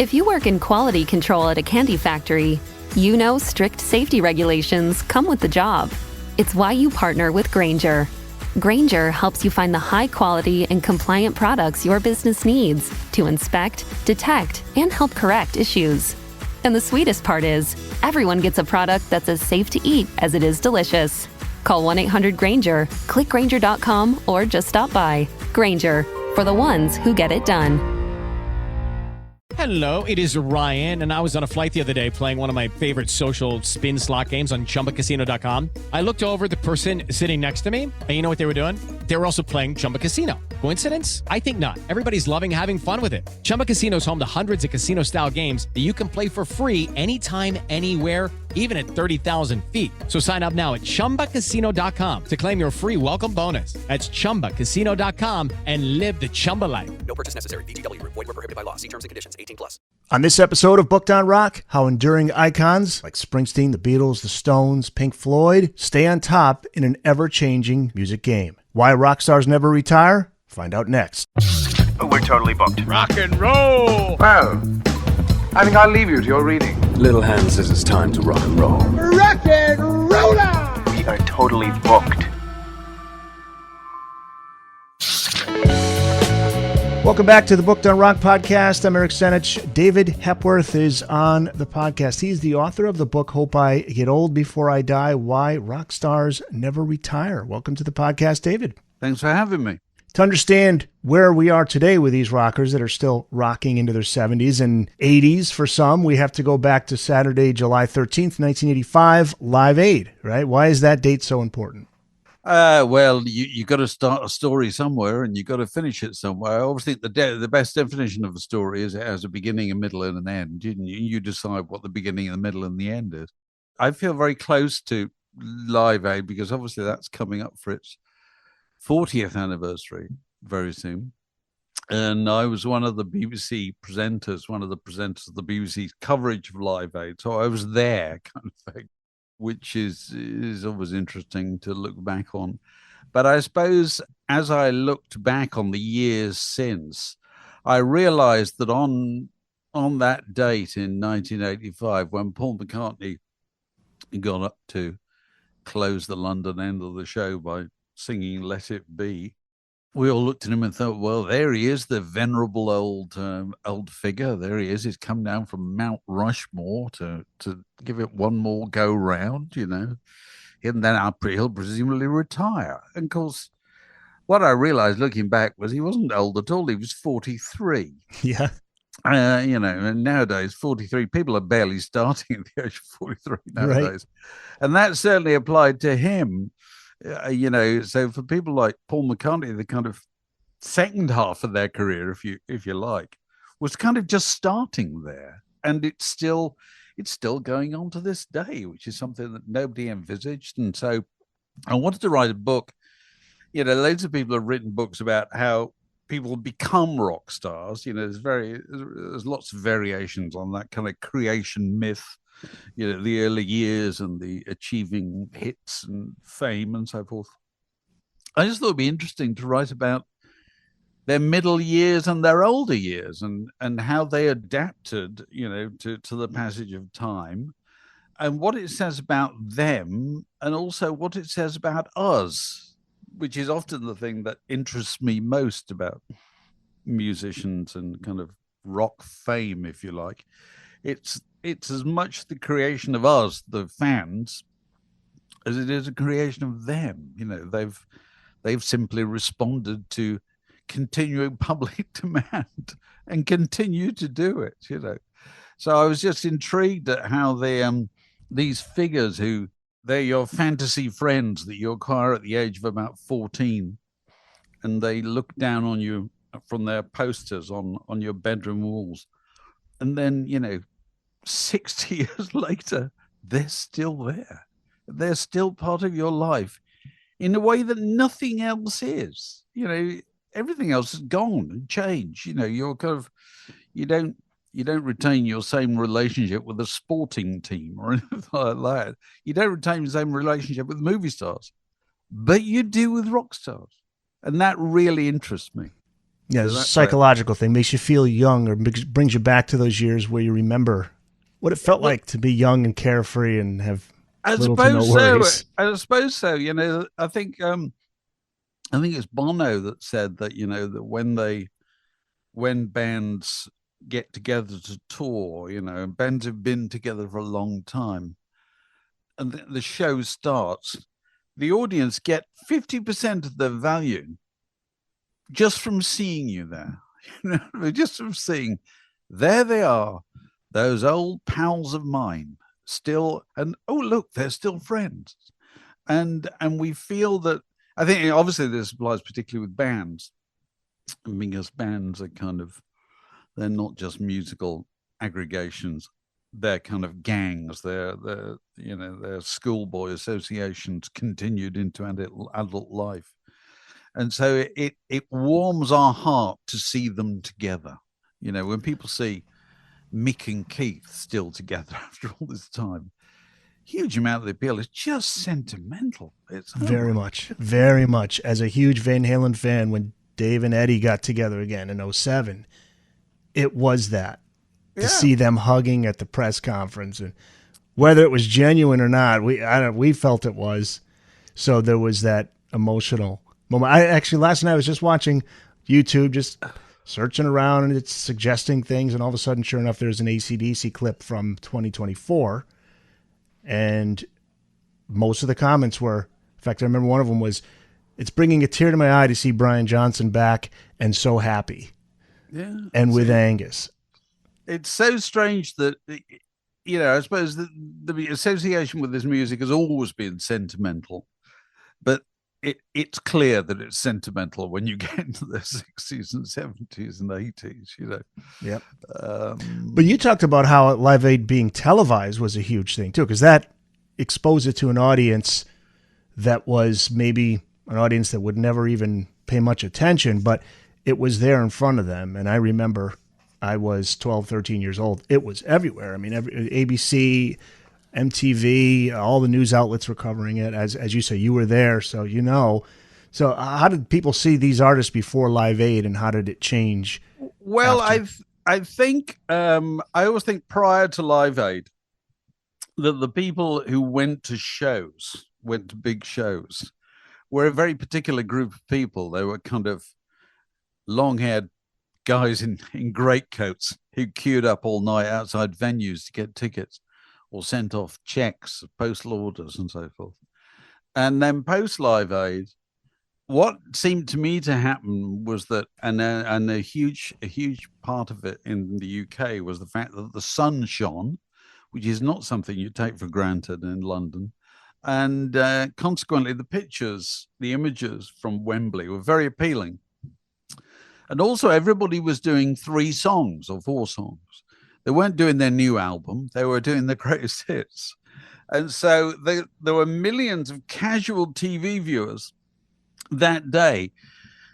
If you work in quality control at a candy factory, you know strict safety regulations come with the job. It's why you partner with Grainger. Grainger helps you find the high-quality and compliant products your business needs to inspect, detect, and help correct issues. And the sweetest part is, everyone gets a product that's as safe to eat as it is delicious. Call 1-800-GRAINGER, click Grainger.com, or just stop by. Grainger, for the ones who get it done. Hello, it is Ryan, and I was on a flight the other day playing one of my favorite social spin slot games on ChumbaCasino.com. I looked over at the person sitting next to me, and you know what they were doing? They were also playing Chumba Casino. Coincidence? I think not. Everybody's loving having fun with it. Chumba Casino is home to hundreds of casino-style games that you can play for free anytime, anywhere, even at 30,000 feet. So sign up now at ChumbaCasino.com to claim your free welcome bonus. That's ChumbaCasino.com and live the Chumba life. No purchase necessary. VGW. Void where prohibited by law. See terms and conditions. 18+. On this episode of Booked on Rock, how enduring icons like Springsteen, the Beatles, the Stones, Pink Floyd stay on top in an ever-changing music game. Why rock stars never retire? Find out next. We're totally booked. Rock and roll! Well, I think I'll leave you to your reading. Little Hand says it's time to rock and roll. Rock and roller! We are totally booked. Welcome back to the Booked on Rock podcast. I'm Eric Senich. David Hepworth is on the podcast. He's the author of the book, Hope I Get Old Before I Die, Why Rock Stars Never Retire. Welcome to the podcast, David. Thanks for having me. To understand where we are today with these rockers that are still rocking into their 70s and 80s for some, we have to go back to Saturday, July 13th, 1985, Live Aid, right? Why is that date so important? Well, you got to start a story somewhere and you got to finish it somewhere. I always think the best definition of a story is it has a beginning, a middle, and an end. You decide what the beginning, the middle, and the end is. I feel very close to Live Aid because obviously that's coming up for its 40th anniversary very soon. And I was one of the BBC presenters, one of the presenters of the BBC's coverage of Live Aid. So I was there kind of thing, which is always interesting to look back on. But I suppose as I looked back on the years since, I realized that on that date in 1985, when Paul McCartney got up to close the London end of the show by singing Let It Be, we all looked at him and thought, well, there he is, the venerable old figure. There he is. He's come down from Mount Rushmore to give it one more go round, you know. And then he'll presumably retire. And of course, what I realized looking back was he wasn't old at all. He was 43. Yeah. You know, and nowadays, 43, people are barely starting at the age of 43 nowadays. Right. And that certainly applied to him. You know, so for people like Paul McCartney, the kind of second half of their career, if you like, was kind of just starting there, and it's still going on to this day, which is something that nobody envisaged. And so, I wanted to write a book. You know, loads of people have written books about how people become rock stars. You know, there's lots of variations on that kind of creation myth. You know, the early years and the achieving hits and fame and so forth. I just thought it'd be interesting to write about their middle years and their older years and how they adapted, you know, to the passage of time and what it says about them and also what it says about us, which is often the thing that interests me most about musicians and kind of rock fame, if you like. It's as much the creation of us, the fans, as it is a creation of them. You know, they've simply responded to continuing public demand and continue to do it, you know. So I was just intrigued at how these figures they're your fantasy friends that you acquire at the age of about 14, and they look down on you from their posters on your bedroom walls. And then, you know, 60 years later, they're still there. They're still part of your life in a way that nothing else is. You know, everything else is gone and changed. You know, you're kind of, you don't retain your same relationship with a sporting team or anything like that. You don't retain the same relationship with movie stars, but you do with rock stars. And that really interests me. Yeah, it's a psychological thing. Makes you feel young, or brings you back to those years where you remember what it felt like to be young and carefree and have little to no worries. I suppose so. I think it's Bono that said that, that when bands get together to tour, and bands have been together for a long time, and the show starts, the audience get 50% of their value just from seeing you there. Just from seeing, there they are, those old pals of mine, still, and oh look, they're still friends, and we feel that. I think obviously this applies particularly with bands, because bands are they're not just musical aggregations, they're kind of gangs, they're schoolboy associations continued into adult life. And so it warms our heart to see them together. When people see Mick and Keith still together after all this time, huge amount of the appeal is just sentimental. It's very much. As a huge Van Halen fan, when Dave and Eddie got together again in 2007, it was that. To see them hugging at the press conference, and whether it was genuine or not, we felt it was. So there was that emotional moment. Last night I was just watching YouTube, just searching around, and it's suggesting things, and all of a sudden, sure enough, there's an AC/DC clip from 2024, and most of the comments were, in fact, I remember one of them was, "It's bringing a tear to my eye to see Brian Johnson back, and so happy." Yeah, and with Angus. It's so strange that, I suppose the association with this music has always been sentimental, but it's clear that it's sentimental when you get into the 60s and 70s and 80s, Yep. But you talked about how Live Aid being televised was a huge thing too, because that exposed it to an audience that was maybe an audience that would never even pay much attention, but it was there in front of them. And I remember I was 12, 13 years old. It was everywhere. I mean, ABC, MTV, all the news outlets were covering it. As you say, you were there, so you know. So how did people see these artists before Live Aid, and how did it change? Well, I think I always think prior to Live Aid that the people who went to big shows, were a very particular group of people. They were kind of long-haired guys in greatcoats who queued up all night outside venues to get tickets, or sent off checks, postal orders, and so forth. And then post Live Aid, what seemed to me to happen was that, and a huge part of it in the UK was the fact that the sun shone, which is not something you take for granted in London. And consequently, the images from Wembley were very appealing. And also, everybody was doing 3 songs or 4 songs. They weren't doing their new album. They were doing the greatest hits. And so there were millions of casual TV viewers that day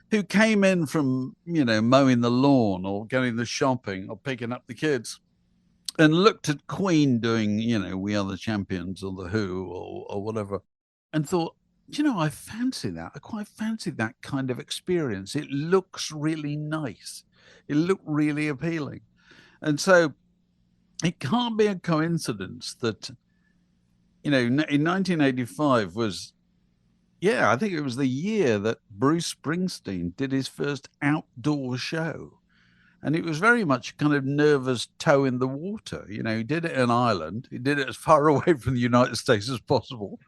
who came in from, mowing the lawn or going the shopping or picking up the kids, and looked at Queen doing, We Are the Champions or The Who or whatever, and thought, I fancy that. I quite fancy that kind of experience. It looks really nice. It looked really appealing. And so it can't be a coincidence that, in 1985 was, I think it was the year that Bruce Springsteen did his first outdoor show. And it was very much kind of nervous toe in the water. He did it in Ireland. He did it as far away from the United States as possible,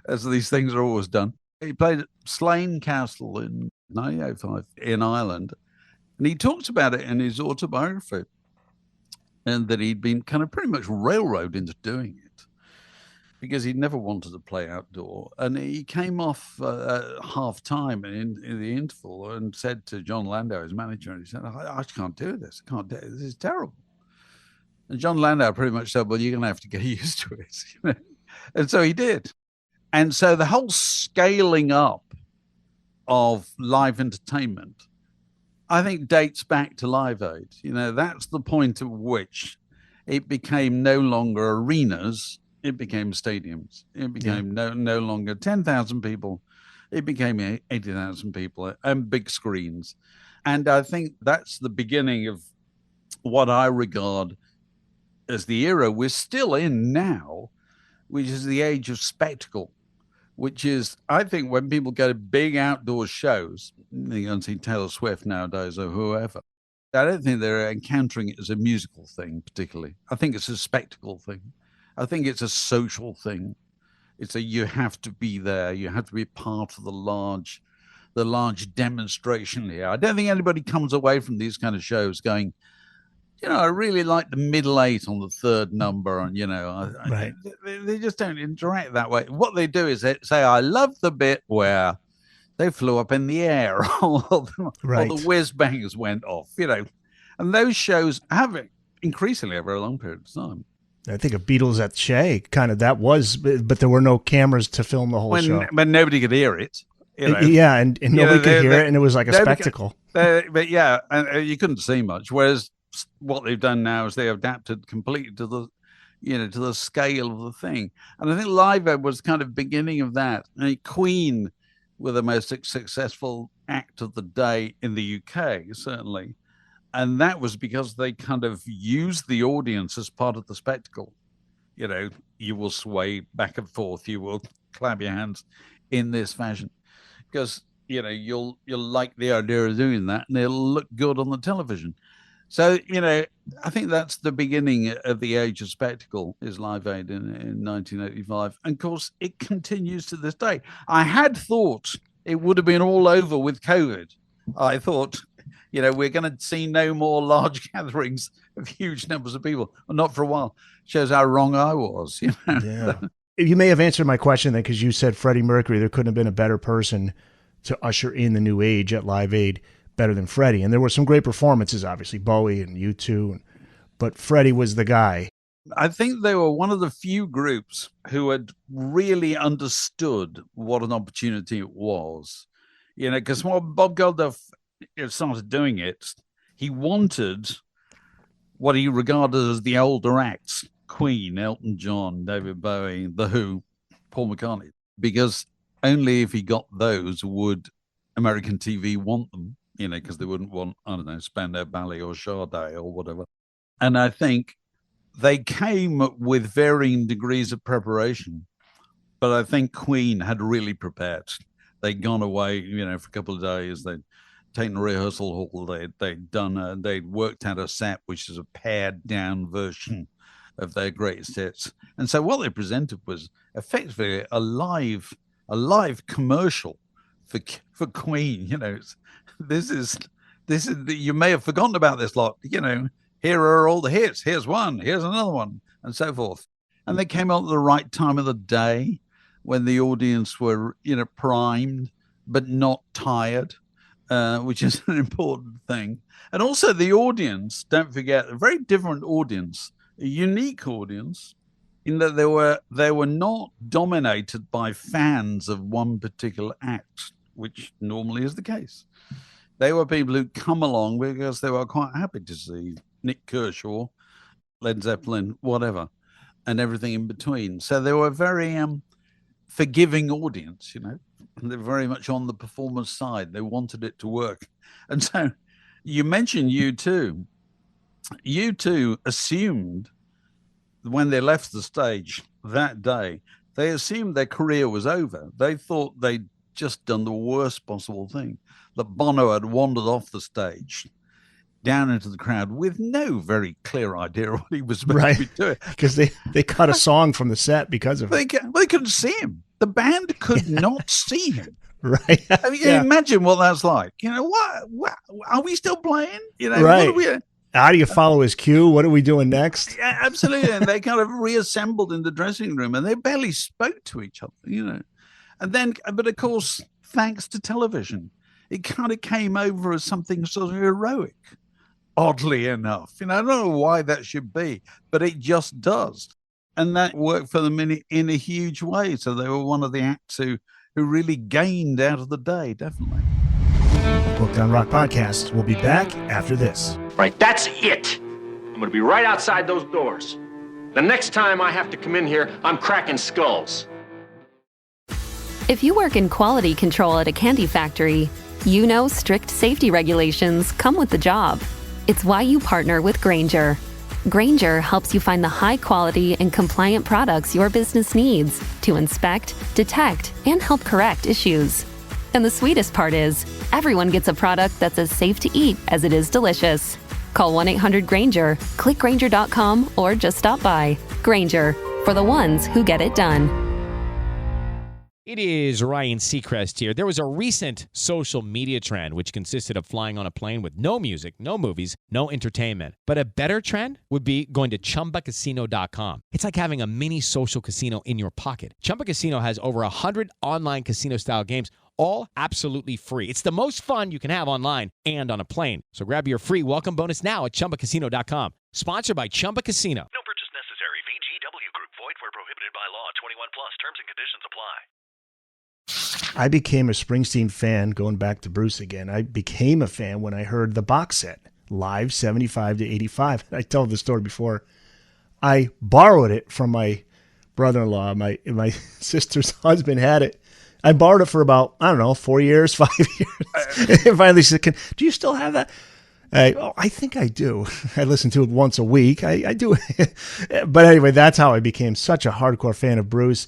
as these things are always done. He played at Slane Castle in 1905 in Ireland. And he talks about it in his autobiography, and that he'd been kind of pretty much railroaded into doing it because he'd never wanted to play outdoor. And he came off half time in the interval and said to John Landau, his manager, and he said, I can't do this. I can't do it. This is terrible. And John Landau pretty much said, well, you're going to have to get used to it. And so he did. And so the whole scaling up of live entertainment, I think, dates back to Live Aid. That's the point at which it became no longer arenas. It became stadiums. It became no longer 10,000 people. It became 80,000 people and big screens. And I think that's the beginning of what I regard as the era we're still in now, which is the age of spectacle, which is, I think, when people go to big outdoor shows, you go and see Taylor Swift nowadays or whoever, I don't think they're encountering it as a musical thing particularly. I think it's a spectacle thing. I think it's a social thing. It's you have to be there. You have to be part of the large demonstration here. I don't think anybody comes away from these kind of shows going, I really like the middle eight on the third number. And, right. They just don't interact that way. What they do is they say, I love the bit where they flew up in the air or the whiz bangs went off, And those shows have increasingly over a long period of time. I think of Beatles at Shea, kind of that was, but there were no cameras to film the whole show. But nobody could hear it. Yeah, and nobody could hear it, and it was like a spectacle. But yeah, and you couldn't see much. Whereas what they've done now is they adapted completely to the scale of the thing. And I think Live Aid was kind of beginning of that. Queen were the most successful act of the day in the UK, certainly. And that was because they kind of used the audience as part of the spectacle. You will sway back and forth. You will clap your hands in this fashion because, you'll like the idea of doing that and it'll look good on the television. So, I think that's the beginning of the age of spectacle is Live Aid in 1985. And of course, it continues to this day. I had thought it would have been all over with COVID. I thought, we're going to see no more large gatherings of huge numbers of people. Well, not for a while. Shows how wrong I was. Yeah. You may have answered my question then because you said Freddie Mercury. There couldn't have been a better person to usher in the new age at Live Aid better than Freddie. And there were some great performances, obviously, Bowie and U2. But Freddie was the guy. I think they were one of the few groups who had really understood what an opportunity it was. Because when Bob Geldof started doing it, he wanted what he regarded as the older acts, Queen, Elton John, David Bowie, The Who, Paul McCartney, because only if he got those would American TV want them, because they wouldn't want, I don't know, Spandau Ballet or Sade or whatever. And I think they came with varying degrees of preparation, but I think Queen had really prepared. They'd gone away, for a couple of days. They'd taken a rehearsal hall. They'd worked out a set, which is a pared down version of their greatest hits. And so what they presented was effectively a live commercial for Queen. This is you may have forgotten about this lot. Here are all the hits. Here's one. Here's another one, and so forth. And they came out at the right time of the day when the audience were, primed but not tired, which is an important thing. And also the audience, don't forget, a very different audience, a unique audience, in that they were not dominated by fans of one particular act, which normally is the case. They were people who come along because they were quite happy to see Nick Kershaw, Led Zeppelin, whatever, and everything in between. So they were a very forgiving audience, and they're very much on the performer's side. They wanted it to work. And so you mentioned U2. U2 assumed when they left the stage that day, they assumed their career was over. They thought they'd just done the worst possible thing, that Bono had wandered off the stage down into the crowd with no very clear idea what he was supposed to be doing. Because they cut a song from the set because of it. They couldn't see him. The band could not see him. Right. I mean, imagine what that's like. What are we still playing? Right. What are we, how do you follow his cue? What are we doing next? Yeah, absolutely. And they kind of reassembled in the dressing room and they barely spoke to each other, And then, but of course, thanks to television, it kind of came over as something sort of heroic, oddly enough. I don't know why that should be, but it just does. And that worked for them in a huge way. So they were one of the acts who really gained out of the day, definitely. The Booked on Rock podcast will be back after this. Right, that's it. I'm going to be right outside those doors. The next time I have to come in here, I'm cracking skulls. If you work in quality control at a candy factory, You know strict safety regulations come with the job. It's why you partner with Grainger. Grainger helps you find the high-quality and compliant products your business needs to inspect, detect, and help correct issues. And the sweetest part is, everyone gets a product that's as safe to eat as it is delicious. Call 1-800-GRAINGER, click Grainger.com, or just stop by. Grainger, for the ones who get it done. It is Ryan Seacrest here. There was a recent social media trend which consisted of flying on a plane with no music, no movies, no entertainment. But a better trend would be going to ChumbaCasino.com. It's like having a mini social casino in your pocket. Chumba Casino has over 100 online casino-style games, all absolutely free. It's the most fun you can have online and on a plane. So grab your free welcome bonus now at ChumbaCasino.com. Sponsored by Chumba Casino. No purchase necessary. VGW Group. Void where prohibited by law. 21 plus. Terms and conditions apply. I became a Springsteen fan, going back to Bruce again. I became a fan when I heard the box set, Live 75 to 85. I told the story before. I borrowed it from my brother-in-law. My sister's husband had it. I borrowed it for about, 4 years, 5 years. And finally she said, do you still have that? I think I do. I listen to it once a week. I do. But anyway, that's how I became such a hardcore fan of Bruce.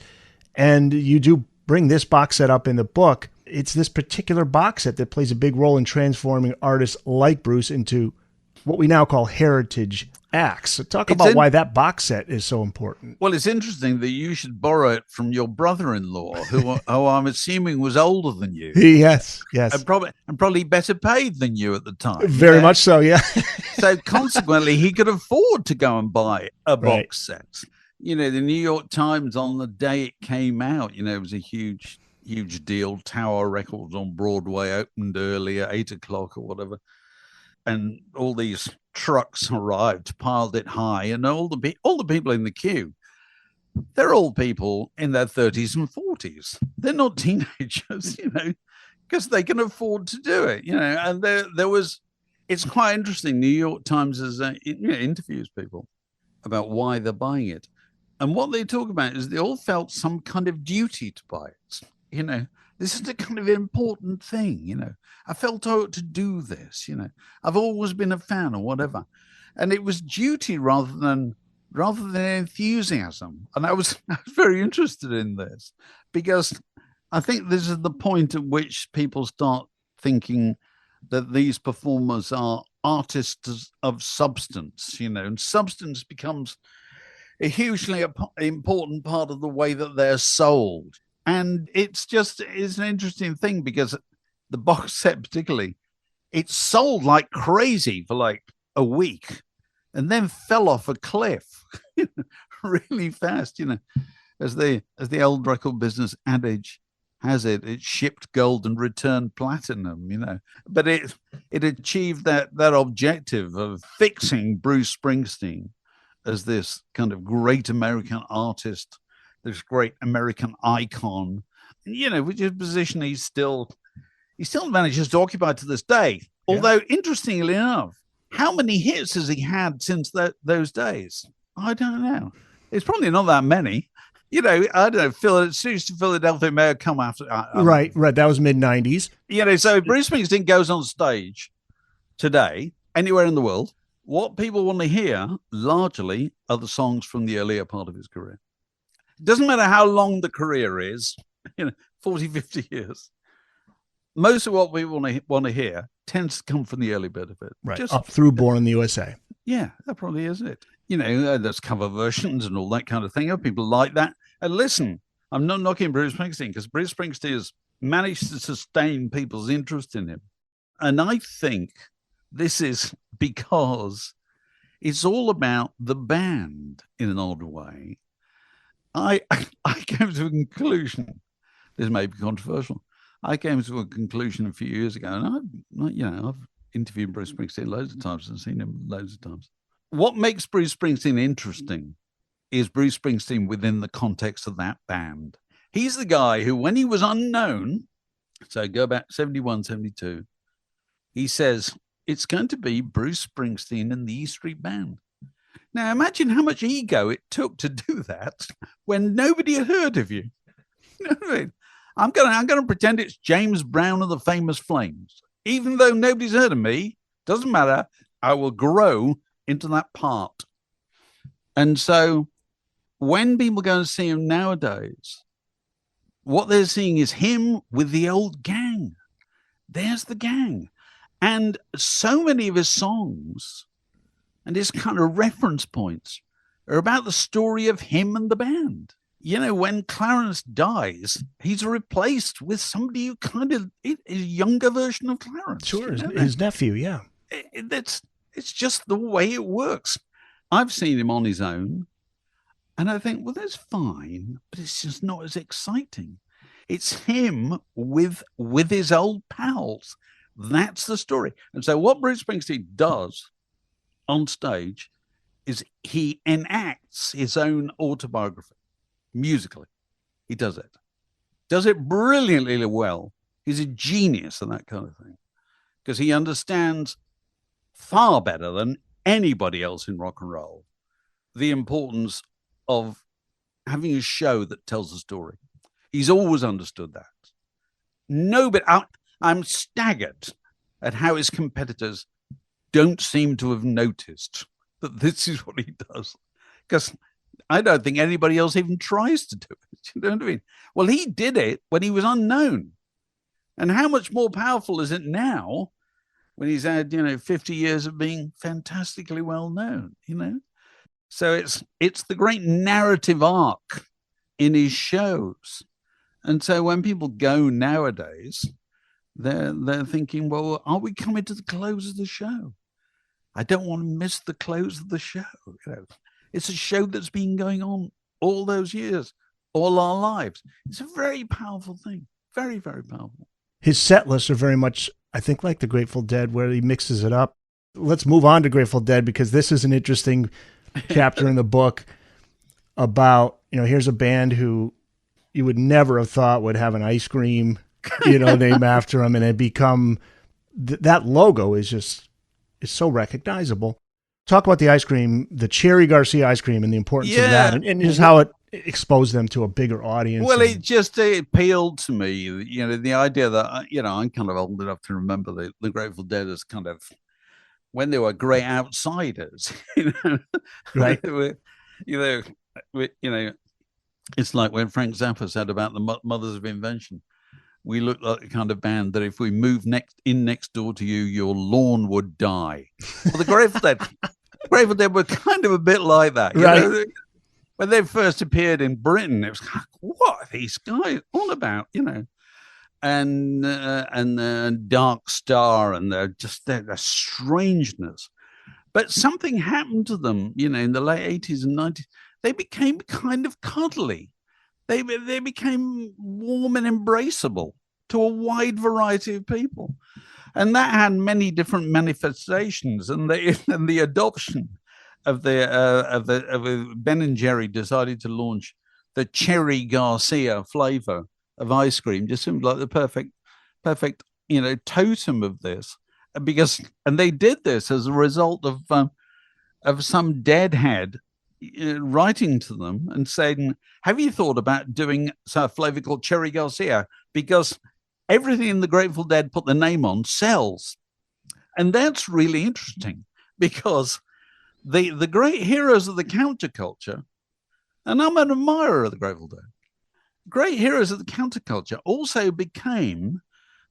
And you do bring this box set up in the book. It's this particular box set that plays a big role in transforming artists like Bruce into what we now call heritage acts. So talk about why that box set is so important. Well, it's interesting that you should borrow it from your brother-in-law, who I'm assuming was older than you. Yes. And probably better paid than you at the time. Very much so, yeah. So consequently, he could afford to go and buy a box set. The New York Times on the day it came out, it was a huge deal. Tower Records on Broadway opened early at 8:00 or whatever. And all these trucks arrived, piled it high, and all the people in the queue, they're all people in their 30s and 40s. They're not teenagers, because they can afford to do it, And there was, it's quite interesting. New York Times interviews people about why they're buying it. And what they talk about is they all felt some kind of duty to buy it. This is a kind of important thing, I felt I ought to do this, I've always been a fan or whatever. And it was duty rather than enthusiasm. And I was very interested in this because I think this is the point at which people start thinking that these performers are artists of substance, and substance becomes a hugely important part of the way that they're sold. And it's an interesting thing because the box set particularly, it sold like crazy for like a week and then fell off a cliff really fast, as the old record business adage has it, it shipped gold and returned platinum, But it achieved that objective of fixing Bruce Springsteen as this kind of great American artist, this great American icon, which is a position he still manages to occupy to this day. Yeah. Although, interestingly enough, how many hits has he had since those days? I don't know. It's probably not that many. I don't know. Philadelphia may have come after. Right. That was mid-90s. So Bruce Springsteen goes on stage today, anywhere in the world. What people want to hear largely are the songs from the earlier part of his career. It doesn't matter how long the career is, 40, 50 years. Most of what we want to hear tends to come from the early bit of it. Right, up through Born in the USA. Yeah, that probably is it. There's cover versions and all that kind of thing. People like that. And listen, I'm not knocking Bruce Springsteen because Bruce Springsteen has managed to sustain people's interest in him. And I think this is because it's all about the band in an odd way. I came to a conclusion. This may be controversial. I came to a conclusion a few years ago, and I've interviewed Bruce Springsteen loads of times and seen him loads of times. What makes Bruce Springsteen interesting is Bruce Springsteen within the context of that band. He's the guy who, when he was unknown, so go back 71, 72, he says, it's going to be Bruce Springsteen and the E Street Band. Now, imagine how much ego it took to do that when nobody had heard of you. You know what I mean? I'm gonna pretend it's James Brown and the Famous Flames, even though nobody's heard of me. Doesn't matter. I will grow into that part. And so, when people go and see him nowadays, what they're seeing is him with the old gang. There's the gang, and so many of his songs and his kind of reference points are about the story of him and the band. When Clarence dies, he's replaced with somebody who kind of is a younger version of Clarence. Sure, his nephew, yeah. It's just the way it works. I've seen him on his own, and I think, well, that's fine, but it's just not as exciting. It's him with his old pals. That's the story. And so what Bruce Springsteen does on stage is he enacts his own autobiography musically. He does it brilliantly well. He's a genius in that kind of thing because he understands far better than anybody else in rock and roll the importance of having a show that tells a story. He's always understood that. Nobody, I'm staggered at how his competitors don't seem to have noticed that this is what he does. Because I don't think anybody else even tries to do it. You know what I mean? Well, he did it when he was unknown. And how much more powerful is it now when he's had, 50 years of being fantastically well known, So it's the great narrative arc in his shows. And so when people go nowadays, they're thinking, well, are we coming to the close of the show? I don't want to miss the close of the show. It's a show that's been going on all those years, all our lives. It's a very powerful thing. Very, very powerful. His set lists are very much, I think, like the Grateful Dead, where he mixes it up. Let's move on to Grateful Dead, because this is an interesting chapter in the book about, here's a band who you would never have thought would have an ice cream, name after him, and it become that logo is so recognizable. Talk about the ice cream, the Cherry Garcia ice cream, and the importance of that, and just how it exposed them to a bigger audience. Well, it appealed to me, the idea that, I'm kind of old enough to remember the Grateful Dead as kind of when they were great outsiders, right? It's like when Frank Zappa said about the Mothers of Invention, we look like the kind of band that if we moved next door to you, your lawn would die. Well, the Grateful Dead were kind of a bit like that. Right. When they first appeared in Britain, it was like, what are these guys on about, And Dark Star and their strangeness. But something happened to them, in the late 80s and 90s. They became kind of cuddly. They became warm and embraceable to a wide variety of people. And that had many different manifestations. And the adoption of Ben and Jerry decided to launch the Cherry Garcia flavor of ice cream. Just seemed like the perfect, totem of this. And they did this as a result of some deadhead writing to them and saying, have you thought about doing a flavor called Cherry Garcia? Because everything in the Grateful Dead put the name on sells. And that's really interesting because the great heroes of the counterculture, and I'm an admirer of the Grateful Dead, great heroes of the counterculture also became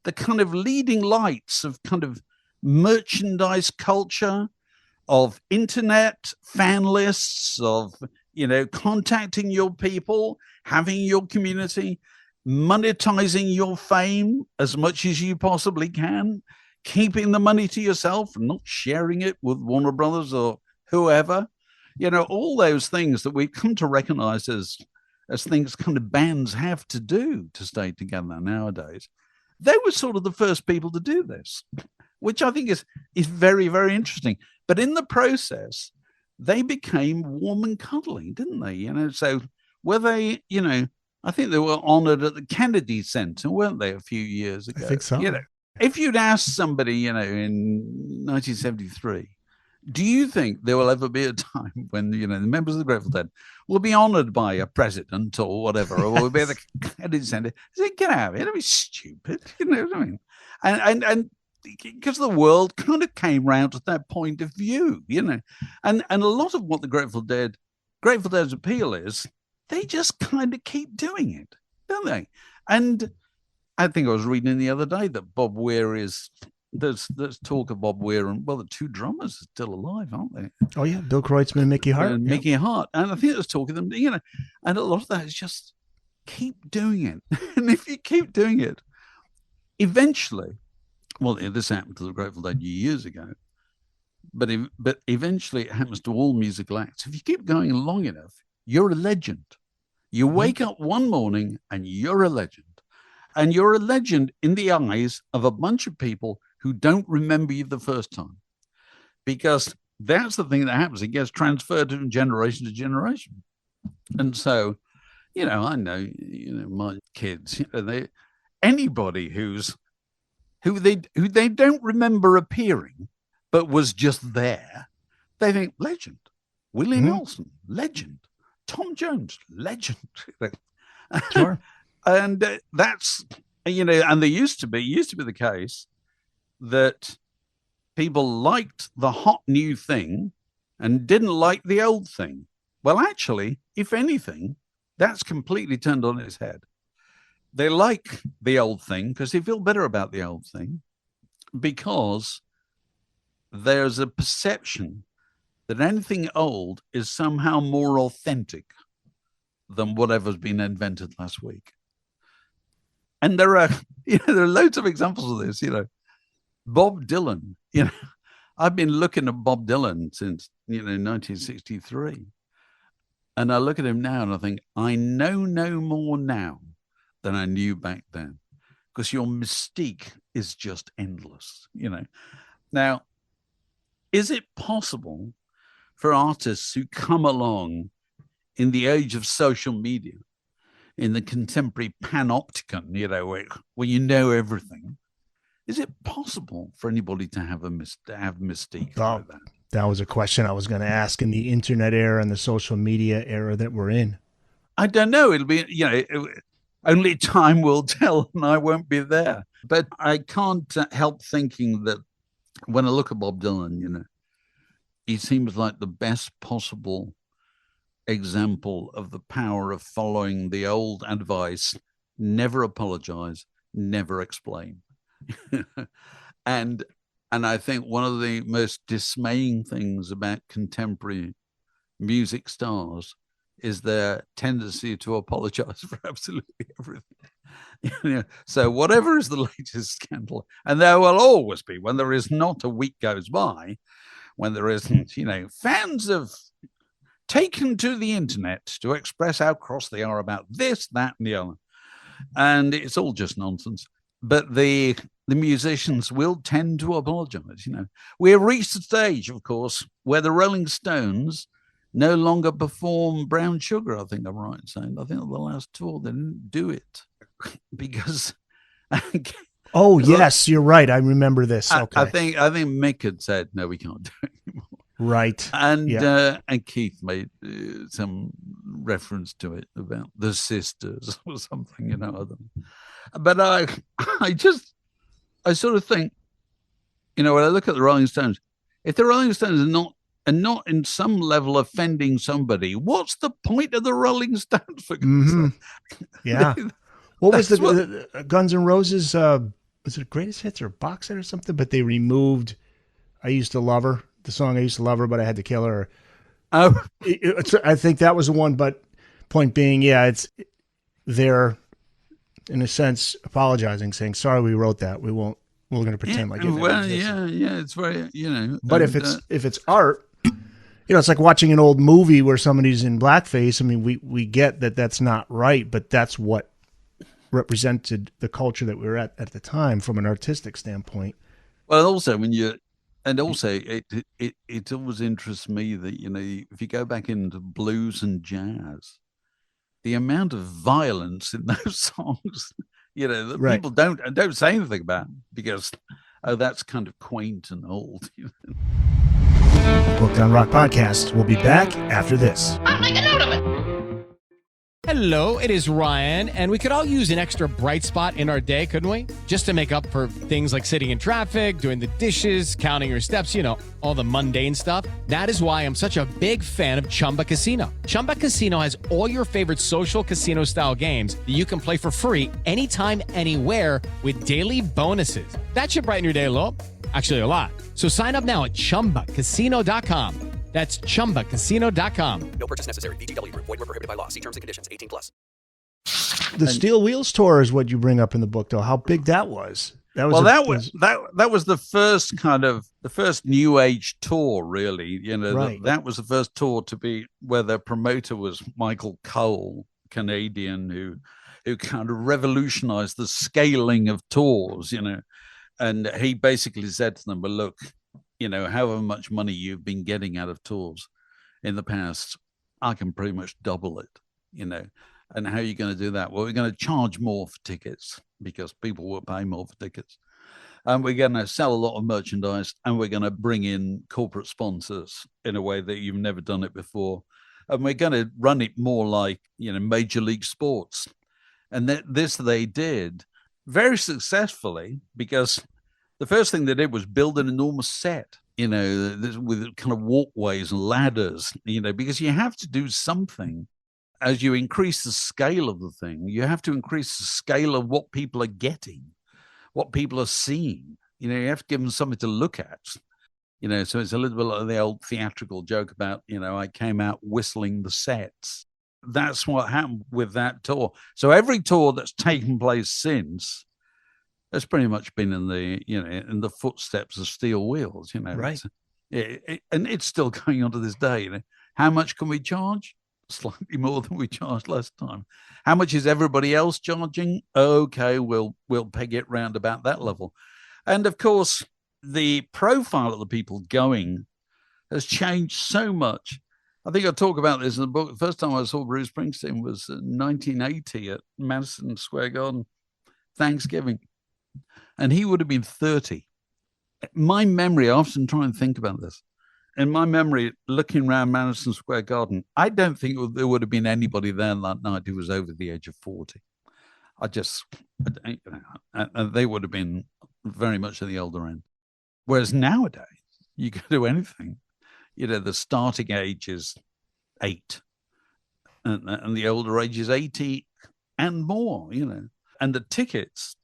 the kind of leading lights of kind of merchandise culture, of internet fan lists, of, contacting your people, having your community, monetizing your fame as much as you possibly can, keeping the money to yourself and not sharing it with Warner Brothers or whoever. All those things that we've come to recognize as things kind of bands have to do to stay together nowadays. They were sort of the first people to do this, which I think is very, very interesting. But in the process, they became warm and cuddly, didn't they? So were they, I think they were honored at the Kennedy Center, weren't they, a few years ago? I think so. If you'd asked somebody, in 1973, Do you think there will ever be a time when, the members of the Grateful Dead will be honored by a president or whatever, or will be the credit center? Say, get out of here, don't be stupid. You know what I mean? And because the world kind of came round to that point of view, and a lot of what the Grateful Dead's appeal is, they just kind of keep doing it, don't they? And I think I was reading the other day that Bob Weir there's talk of Bob Weir, and the two drummers are still alive, aren't they? Oh yeah, Bill Kreutzmann and Mickey Hart. Mickey Hart, and I think there's talk of them, and a lot of that is just keep doing it. And if you keep doing it, eventually, this happened to the Grateful Dead years ago, but eventually it happens to all musical acts. If you keep going long enough, you're a legend. You wake up one morning and you're a legend. And you're a legend in the eyes of a bunch of people who don't remember you the first time. Because that's the thing that happens. It gets transferred from generation to generation. And so, I know, my kids, anybody who they don't remember appearing, but was just there, they think legend. Willie Nelson, legend. Tom Jones, legend. Sure. And that's, and there used to be the case that people liked the hot new thing and didn't like the old thing. Well, actually, if anything, that's completely turned on its head. They like the old thing because they feel better about the old thing, because there's a perception that anything old is somehow more authentic than whatever's been invented last week. And there are loads of examples of this. Bob Dylan. I've been looking at Bob Dylan since 1963, and I look at him now and I think, I know no more now than I knew back then, because your mystique is just endless. Now, is it possible for artists who come along in the age of social media, in the contemporary panopticon, where you know everything, is it possible for anybody to have mystique like that? That was a question I was going to ask in the internet era and the social media era that we're in. I don't know. It'll be, only time will tell, and I won't be there. But I can't help thinking that when I look at Bob Dylan, he seems like the best possible example of the power of following the old advice: never apologize, never explain. and I think one of the most dismaying things about contemporary music stars is their tendency to apologize for absolutely everything. So whatever is the latest scandal, and there will always be, when there is not a week goes by when there isn't, fans have taken to the internet to express how cross they are about this, that, and the other. And it's all just nonsense. But the musicians will tend to apologize. We've reached a stage, of course, where the Rolling Stones no longer perform Brown Sugar. I think I'm right in saying. I think on the last tour they didn't do it because. Oh yes, you're right. I remember this. Okay. I think Mick had said no, we can't do it anymore. Right. And Keith made some reference to it about the sisters or something, I don't know. But I sort of think, when I look at the Rolling Stones, if the Rolling Stones are not in some level offending somebody, what's the point of the Rolling Stones, for God's sake? Yeah. What was the Guns N' Roses? Was it Greatest Hits or Box Set or something? But they removed "I Used to Love Her," the song "I Used to Love Her," but I had to kill her. Oh, I think that was the one. But point being, they're in a sense apologizing, saying, "Sorry, we wrote that. We're going to pretend like it." Well, it's very, But if it's art, it's like watching an old movie where somebody's in blackface. I mean, we get that that's not right, but that's what represented the culture that we were at the time from an artistic standpoint. Well, also it always interests me that, if you go back into blues and jazz, the amount of violence in those songs, that right. People don't say anything about because, that's kind of quaint and old. Booked on Rock Podcast. We'll be back after this. I'll make a note of it. Hello, it is Ryan, and we could all use an extra bright spot in our day, couldn't we? Just to make up for things like sitting in traffic, doing the dishes, counting your steps, all the mundane stuff. That is why I'm such a big fan of Chumba Casino. Chumba Casino has all your favorite social casino-style games that you can play for free anytime, anywhere with daily bonuses. That should brighten your day a little. Actually, a lot. So sign up now at ChumbaCasino.com. That's ChumbaCasino.com. No purchase necessary. VGW Group. Void where prohibited by law. See terms and conditions. 18+. The Steel Wheels tour is what you bring up in the book, though. How big that was. That was the first new age tour, really. Right. That was the first tour to be where the promoter was Michael Cole, Canadian, who kind of revolutionized the scaling of tours, and he basically said to them, well, look, however much money you've been getting out of tours in the past, I can pretty much double it, And how are you going to do that? Well, we're going to charge more for tickets because people will pay more for tickets. And we're going to sell a lot of merchandise, and we're going to bring in corporate sponsors in a way that you've never done it before. And we're going to run it more like, Major League Sports. And this they did very successfully, because the first thing they did was build an enormous set, with kind of walkways and ladders, because you have to do something. As you increase the scale of the thing, you have to increase the scale of what people are getting, what people are seeing. You have to give them something to look at. So it's a little bit like the old theatrical joke about, I came out whistling the sets. That's what happened with that tour. So every tour that's taken place since has pretty much been in the footsteps of Steel Wheels, Right. And it's still going on to this day. How much can we charge? Slightly more than we charged last time. How much is everybody else charging? Okay, we'll peg it round about that level. And of course, the profile of the people going has changed so much. I think I talk about this in the book. The first time I saw Bruce Springsteen was in 1980 at Madison Square Garden, Thanksgiving. And he would have been 30. My memory, I often try and think about this. In my memory, looking around Madison Square Garden, I don't think there would have been anybody there that night who was over the age of 40. They would have been very much at the older end. Whereas nowadays, you can do anything. The starting age is 8, and the older age is 80 and more, And the tickets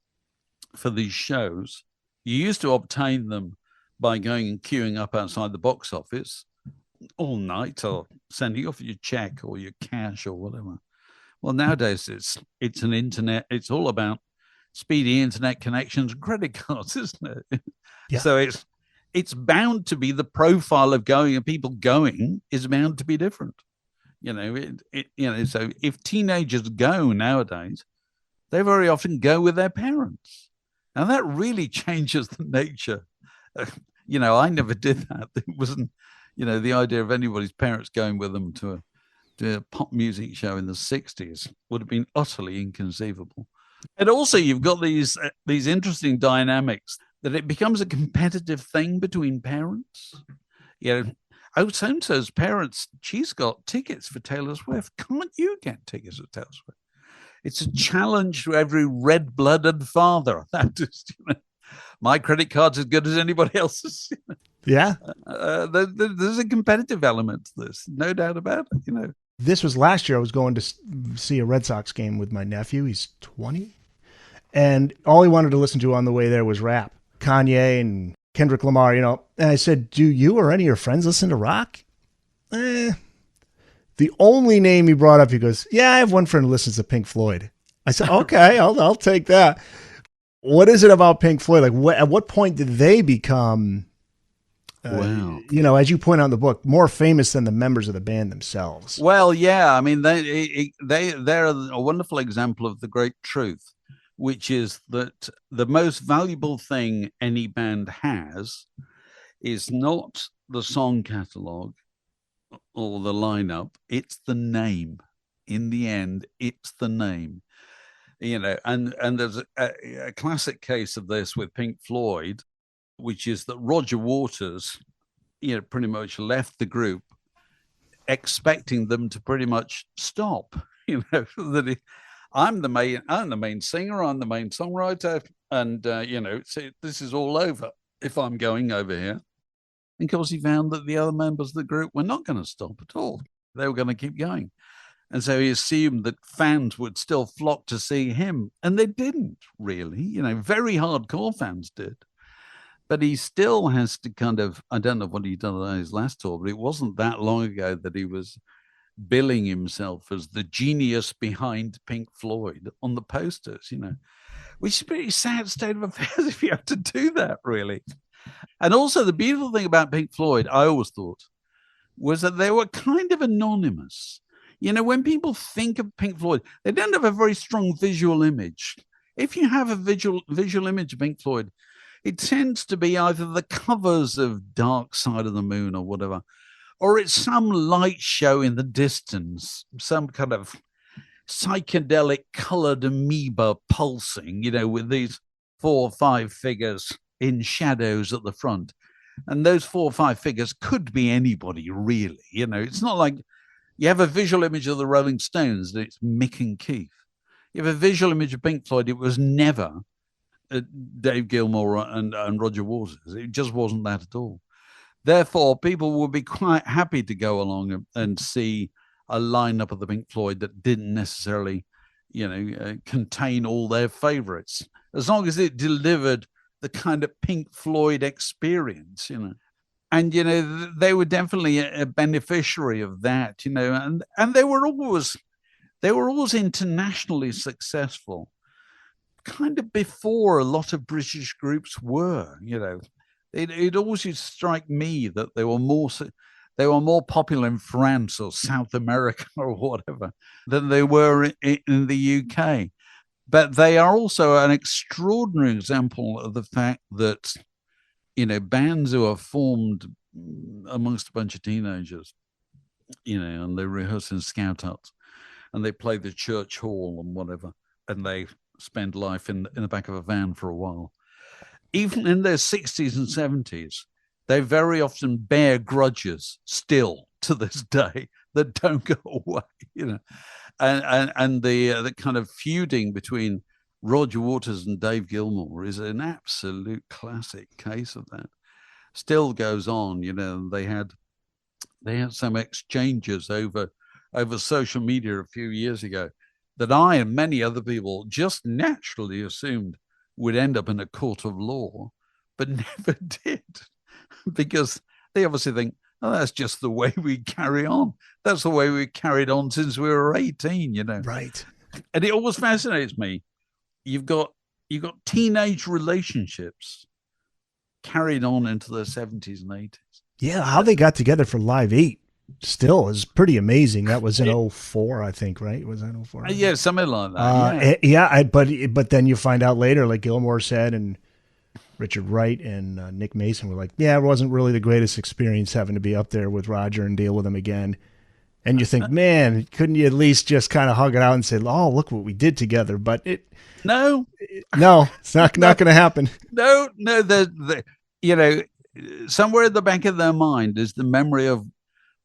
for these shows, you used to obtain them by going and queuing up outside the box office all night, or sending off your check or your cash or whatever. Well, nowadays it's an internet. It's all about speedy internet connections and credit cards, isn't it? Yeah. So it's bound to be the profile of going, and people going is bound to be different. So if teenagers go nowadays, they very often go with their parents, and that really changes the nature. I never did that. It wasn't, the idea of anybody's parents going with them to a pop music show in the 60s would have been utterly inconceivable. And also you've got these interesting dynamics that it becomes a competitive thing between parents. So-and-so's parents, she's got tickets for Taylor Swift. Can't you get tickets for Taylor Swift? It's a challenge to every red-blooded father. That is, my credit card's as good as anybody else's. Yeah. There's a competitive element to this, no doubt about it. This was last year. I was going to see a Red Sox game with my nephew. He's 20. And all he wanted to listen to on the way there was rap. Kanye and Kendrick Lamar, And I said, do you or any of your friends listen to rock? The only name he brought up, he goes, yeah, I have one friend who listens to Pink Floyd. I said, okay, I'll take that. What is it about Pink Floyd? Like, at what point did they become, wow. As you point out in the book, more famous than the members of the band themselves? Well, yeah. I mean, they're a wonderful example of the great truth, which is that the most valuable thing any band has is not the song catalog or the lineup, it's the name. In the end, it's the name. And there's a classic case of this with Pink Floyd, which is that Roger Waters, pretty much left the group expecting them to pretty much stop. That I'm the main singer, I'm the main songwriter, and this is all over if I'm going over here. And of course, he found that the other members of the group were not going to stop at all. They were going to keep going. And so he assumed that fans would still flock to see him. And they didn't really. Very hardcore fans did. But he still has to I don't know what he done on his last tour, but it wasn't that long ago that he was billing himself as the genius behind Pink Floyd on the posters, which is a pretty sad state of affairs if you have to do that, really. And also the beautiful thing about Pink Floyd, I always thought, was that they were kind of anonymous. When people think of Pink Floyd, they don't have a very strong visual image. If you have a visual image of Pink Floyd, it tends to be either the covers of Dark Side of the Moon or whatever, or it's some light show in the distance, some kind of psychedelic colored amoeba pulsing, with these 4 or 5 figures in shadows at the front. And those 4 or 5 figures could be anybody, really. It's not like you have a visual image of the Rolling Stones, that it's Mick and Keith. You have a visual image of Pink Floyd, it was never Dave Gilmour and Roger Waters. It just wasn't that at all. Therefore, people would be quite happy to go along and see a lineup of the Pink Floyd that didn't necessarily, contain all their favorites, as long as it delivered the kind of Pink Floyd experience, And, they were definitely a beneficiary of that, and they were always internationally successful, kind of before a lot of British groups were, It always used to strike me that they were more popular in France or South America or whatever than they were in the UK. But they are also an extraordinary example of the fact that, bands who are formed amongst a bunch of teenagers, and they rehearse in scout huts and they play the church hall and whatever, and they spend life in the back of a van for a while. Even in their 60s and 70s, they very often bear grudges still to this day that don't go away, And the kind of feuding between Roger Waters and Dave Gilmour is an absolute classic case of that. Still goes on, They had some exchanges over social media a few years ago that I and many other people just naturally assumed would end up in a court of law, but never did, because they obviously think, oh, that's just the way we carry on. That's the way we carried on since we were 18, Right. And it always fascinates me. You've got teenage relationships carried on into the 70s and 80s. Yeah, how they got together for Live 8 still is pretty amazing. That was in 2004, I think, right? Was that 2004? Yeah, something like that. But then you find out later, like Gilmour said, and Richard Wright and Nick Mason were like, yeah, it wasn't really the greatest experience having to be up there with Roger and deal with him again. And you think, man, couldn't you at least just kind of hug it out and say, oh, look what we did together? But no, it's not going to happen. No, somewhere at the back of their mind is the memory of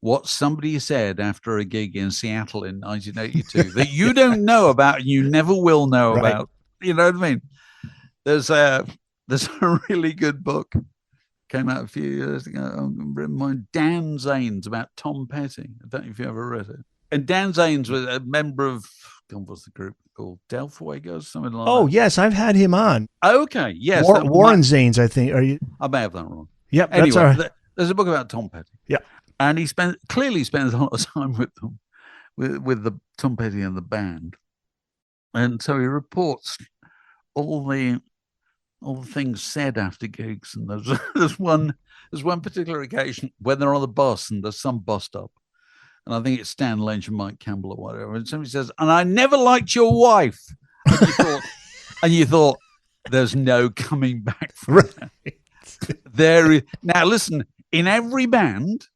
what somebody said after a gig in Seattle in 1982 that you don't know about and you never will know about. You know what I mean? There's a really good book, came out a few years ago, written by Dan Zanes about Tom Petty. I don't know if you ever read it. And Dan Zanes was a member of, what's the group called? Delphawegos, something like that. Oh, yes, I've had him on. Okay, yes. Warren Zanes, I think. I may have that wrong. Yep, anyway, that's all right. There's a book about Tom Petty. Yeah. And he clearly spends a lot of time with them, with the Tom Petty and the band. And so he reports all the things said after gigs. And there's one particular occasion when they're on the bus and there's some bus stop. And I think it's Stan Lynch and Mike Campbell or whatever. And somebody says, and I never liked your wife. And you thought, there's no coming back from that. Now listen, in every band,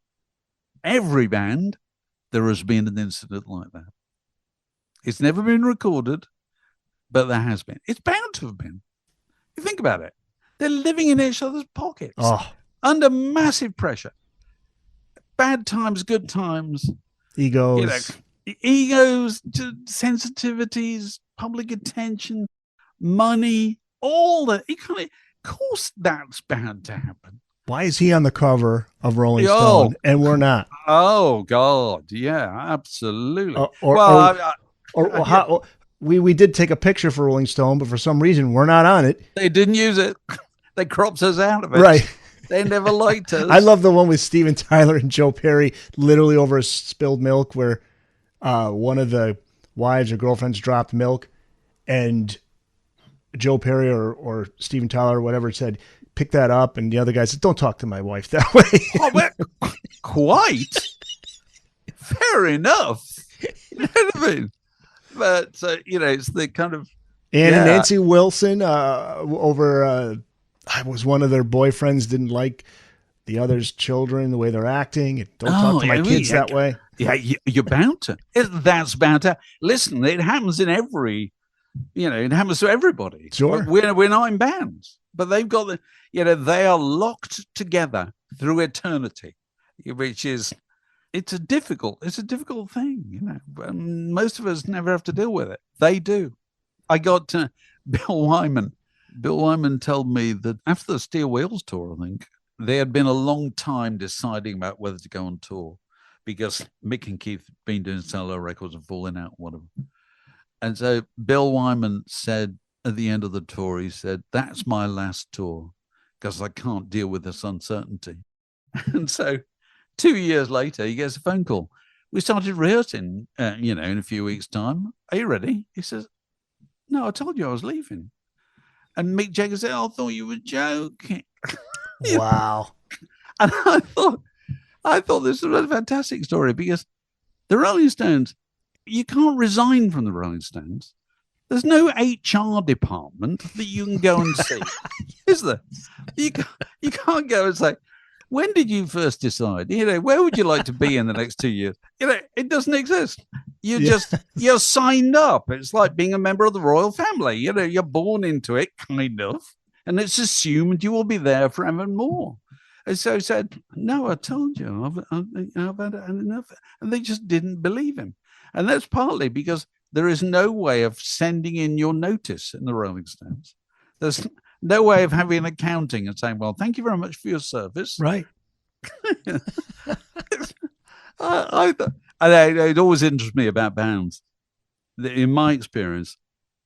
there has been an incident like that. It's never been recorded, but there has been. It's bound to have been. You think about it. They're living in each other's pockets under massive pressure. bad times, good times. Egos. Egos, sensitivities, public attention, money, all that. Of course that's bound to happen. Why is he on the cover of Rolling Stone and we're not? Oh, God. Yeah, absolutely. We did take a picture for Rolling Stone, but for some reason we're not on it. They didn't use it. They cropped us out of it. Right. They never liked us. I love the one with Steven Tyler and Joe Perry literally over spilled milk where one of the wives or girlfriends dropped milk and Joe Perry or Steven Tyler or whatever said, pick that up. And the other guy said, don't talk to my wife that way. Oh, well, quite. Fair enough. You know what I mean? But, it's the kind of... And Nancy Wilson over... was one of their boyfriends didn't like the other's children, the way they're acting. Don't talk to my kids that way. Yeah, you're bound to. That's bound to. Listen, it happens in it happens to everybody. Sure. We're not in bands, but they've got they are locked together through eternity, which is, it's a difficult thing, most of us never have to deal with it. They do. I got Bill Wyman. Bill Wyman told me that after the Steel Wheels tour, I think, they had been a long time deciding about whether to go on tour because Mick and Keith had been doing solo records and falling out, whatever. And so Bill Wyman said at the end of the tour, he said, that's my last tour because I can't deal with this uncertainty. And so 2 years later, he gets a phone call. We started rehearsing, in a few weeks' time. Are you ready? He says, no, I told you I was leaving. And Mick Jagger said, I thought you were joking. Wow. And I thought this was a fantastic story because the Rolling Stones, you can't resign from the Rolling Stones. There's no HR department that you can go and see, is there? You can't go and say, when did you first decide? Where would you like to be in the next 2 years? It doesn't exist. You're signed up. It's like being a member of the royal family. You're born into it, kind of, and it's assumed you will be there forevermore. And so he said, no, I told you, I've had enough. And they just didn't believe him. And that's partly because there is no way of sending in your notice in the Rolling Stones. There's no way of having an accounting and saying, well, thank you very much for your service. Right. It always interests me about bands. In my experience,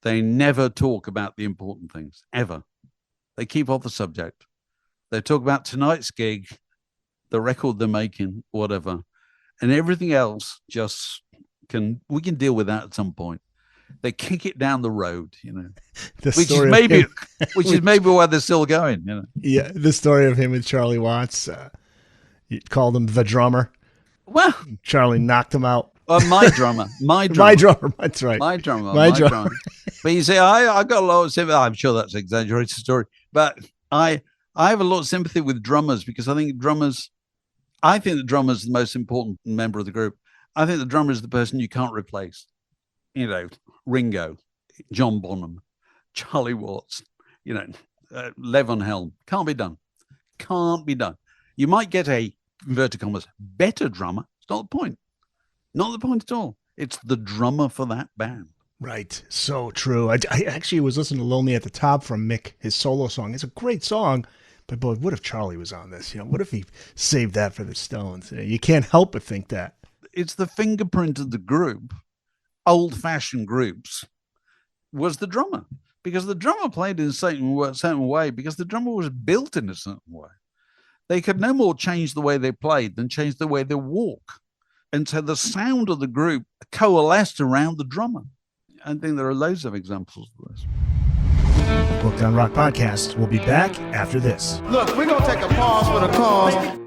they never talk about the important things, ever. They keep off the subject. They talk about tonight's gig, the record they're making, whatever. And everything else we can deal with that at some point. They kick it down the road, which is maybe why they're still going. Yeah, the story of him with Charlie Watts. You called him the drummer. Well, Charlie knocked him out. My drummer. That's right. My drummer. But you see, I got a lot of sympathy. I'm sure that's an exaggerated story, but I have a lot of sympathy with drummers because I think the drummer is the most important member of the group. I think the drummer is the person you can't replace. Ringo, John Bonham, Charlie Watts, Levon Helm. Can't be done. You might get a, inverted commas, better drummer. It's not the point. Not the point at all. It's the drummer for that band. Right. So true. I actually was listening to Lonely at the Top from Mick, his solo song. It's a great song, but boy, what if Charlie was on this? What if he saved that for the Stones? You can't help but think that. It's the fingerprint of the group, old-fashioned groups, was the drummer. Because the drummer played in a certain way, because the drummer was built in a certain way. They could no more change the way they played than change the way they walk. And so the sound of the group coalesced around the drummer. I think there are loads of examples of this. The Booked on Rock podcast will be back after this. Look, we're going to take a pause for the cause.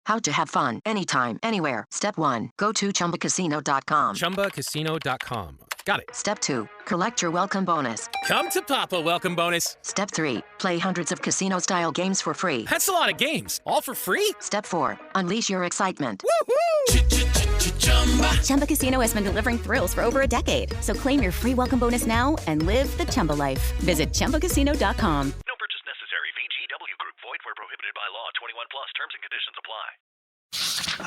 How to have fun anytime, anywhere. Step 1, go to ChumbaCasino.com. ChumbaCasino.com. Got it. Step 2, collect your welcome bonus. Come to Papa welcome bonus. Step 3, play hundreds of casino-style games for free. That's a lot of games, all for free? Step 4, unleash your excitement. Woohoo! Chumba Casino has been delivering thrills for over a decade. So claim your free welcome bonus now and live the Chumba life. Visit ChumbaCasino.com. No purchase necessary. VGW Group. Void where prohibited by law. 21 plus. Terms and conditions apply.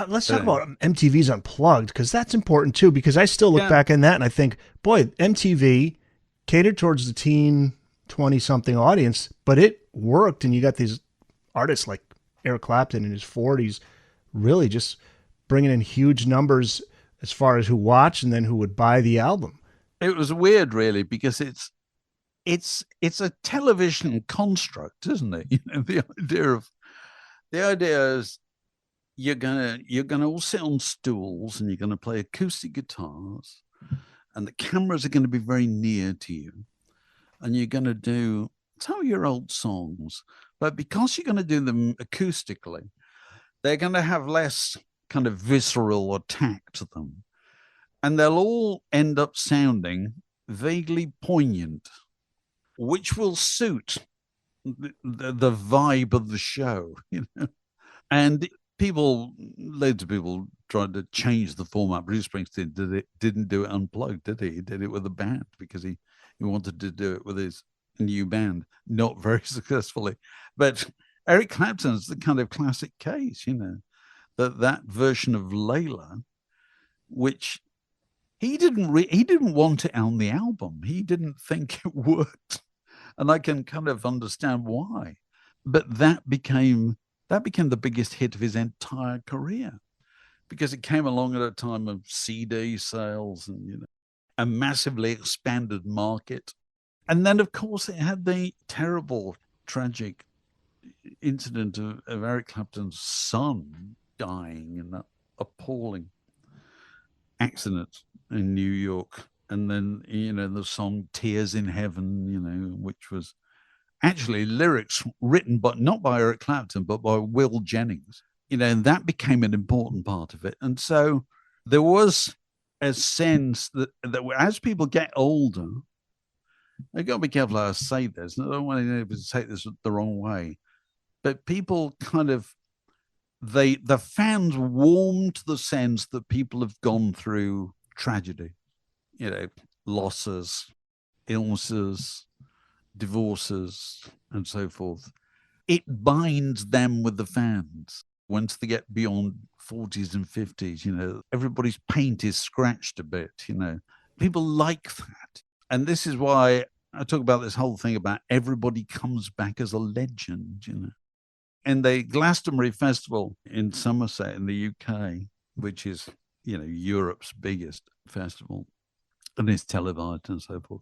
Let's talk about MTV's Unplugged, because that's important too, because I still look back in that and I think, boy, MTV catered towards the teen 20-something audience, but it worked, and you got these artists like Eric Clapton in his 40s really just bringing in huge numbers as far as who watched and then who would buy the album. It was weird, really, because it's a television construct, isn't it? You know, the idea is you're gonna all sit on stools and you're gonna play acoustic guitars, and the cameras are going to be very near to you, and you're going to do some of your old songs, but because you're going to do them acoustically, they're going to have less kind of visceral attack to them, and they'll all end up sounding vaguely poignant, which will suit the vibe of the show, you know. And loads of people tried to change the format. Bruce Springsteen didn't do it unplugged, did he? He did it with a band because he wanted to do it with his new band, not very successfully. But Eric Clapton's the kind of classic case, you know, that version of Layla, which he didn't want it on the album. He didn't think it worked, and I can kind of understand why. But that became the biggest hit of his entire career, because it came along at a time of CD sales and, you know, a massively expanded market. And then, of course, it had the terrible, tragic incident of Eric Clapton's son dying in that appalling accident in New York. And then, you know, the song Tears in Heaven, you know, which was actually lyrics written, but not by Eric Clapton, but by Will Jennings, you know, and that became an important part of it. And so there was a sense that as people get older, they've got to be careful how I say this. I don't want anybody to take this the wrong way, but people kind of, the fans warm to the sense that people have gone through tragedy, you know, losses, illnesses, divorces, and so forth. It binds them with the fans. Once they get beyond 40s and 50s, you know, everybody's paint is scratched a bit, you know. People like that. And this is why I talk about this whole thing about everybody comes back as a legend, you know. And the Glastonbury Festival in Somerset in the UK, which is, you know, Europe's biggest festival, and it's televised and so forth.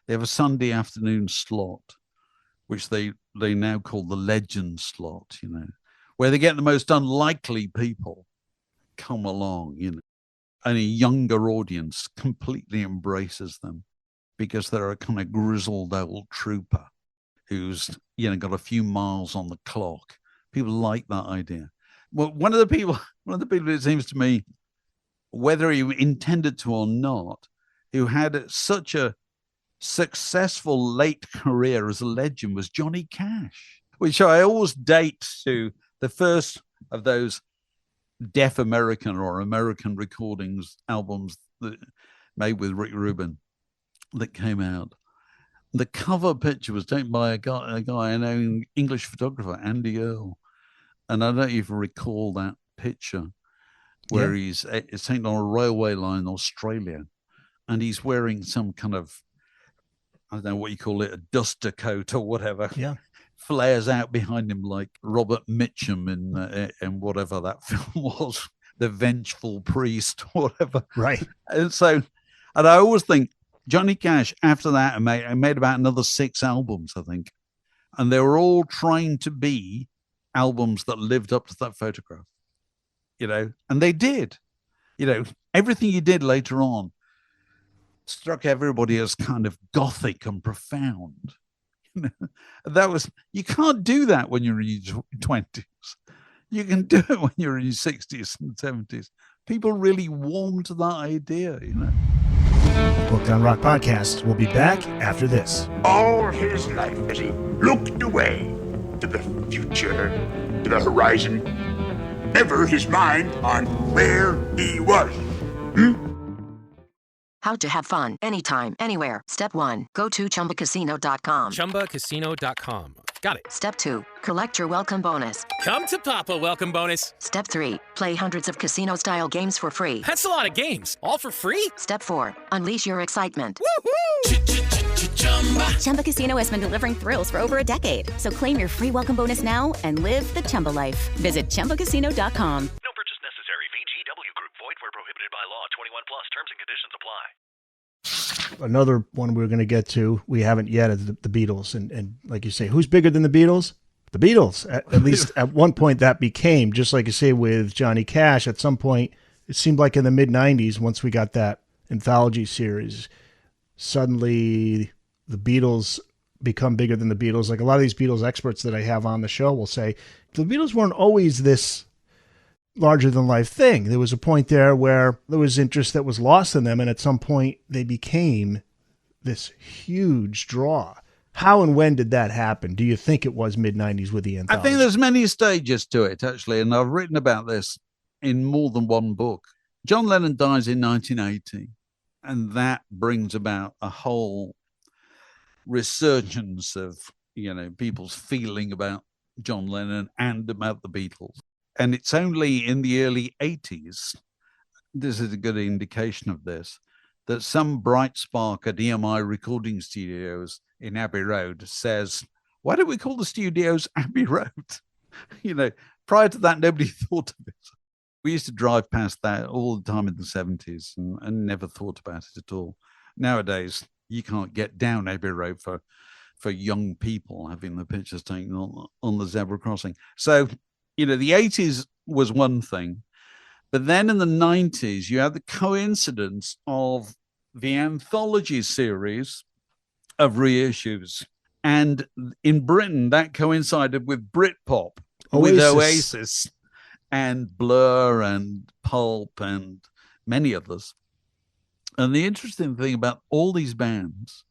They have a Sunday afternoon slot, which they now call the legend slot, you know, where they get the most unlikely people come along, you know, and a younger audience completely embraces them because they're a kind of grizzled old trooper who's, you know, got a few miles on the clock. People like that idea. Well, one of the people, it seems to me, whether he intended to or not, who had such a successful late career as a legend was Johnny Cash, which I always date to the first of those deaf American or American recordings albums that made with Rick Rubin that came out. The cover picture was taken by a guy I know, an English photographer, Andy Earle. And I don't know if you recall that picture where it's taken on a railway line in Australia, and he's wearing some kind of, I don't know what you call it, a duster coat or whatever. Yeah. Flares out behind him like Robert Mitchum in whatever that film was, The Vengeful Priest, or whatever. Right. And I always think Johnny Cash, after that, made about another 6 albums, I think. And they were all trying to be albums that lived up to that photograph, you know, and they did. You know, everything he did later on struck everybody as kind of gothic and profound. You can't do that when you're in your 20s. You can do it when you're in your 60s and 70s. People really warm to that idea, you know. The Booked on Rock podcast will be back after this. All his life as he looked away to the future, to the horizon, never his mind on where he was. How to have fun anytime, anywhere. Step 1. Go to ChumbaCasino.com. ChumbaCasino.com. Got it. Step 2, collect your welcome bonus. Come to Papa welcome bonus. Step 3, play hundreds of casino-style games for free. That's a lot of games. All for free? Step 4, unleash your excitement. Chumba Casino has been delivering thrills for over a decade. So claim your free welcome bonus now and live the Chumba life. Visit ChumbaCasino.com. No purchase necessary. VGW Group. Void where prohibited by law. 21 plus. Terms and conditions apply. Another one we're going to get to, we haven't yet, is the Beatles. And like you say, who's bigger than the Beatles? The Beatles. At least at one point that became, just like you say with Johnny Cash, at some point, it seemed like in the mid-90s, once we got that anthology series, suddenly the Beatles become bigger than the Beatles. Like a lot of these Beatles experts that I have on the show will say, the Beatles weren't always this larger than life thing. There was a point there where there was interest that was lost in them, and at some point they became this huge draw. How and when did that happen? Do you think it was mid-90s with the anthology? I think there's many stages to it, actually, and I've written about this in more than one book. John Lennon dies in 1980, and that brings about a whole resurgence of, people's feeling about John Lennon and about the Beatles. And it's only in the early 80s, this is a good indication of this, that some bright spark at EMI recording studios in Abbey Road says, why don't we call the studios Abbey Road? Prior to that, nobody thought of it. We used to drive past that all the time in the 70s and never thought about it at all. Nowadays, you can't get down Abbey Road for young people having the pictures taken on the zebra crossing. So, the 80s was one thing. But then in the 90s, you had the coincidence of the anthology series of reissues. And in Britain, that coincided with Britpop, with Oasis and Blur and Pulp and many others. And the interesting thing about all these bands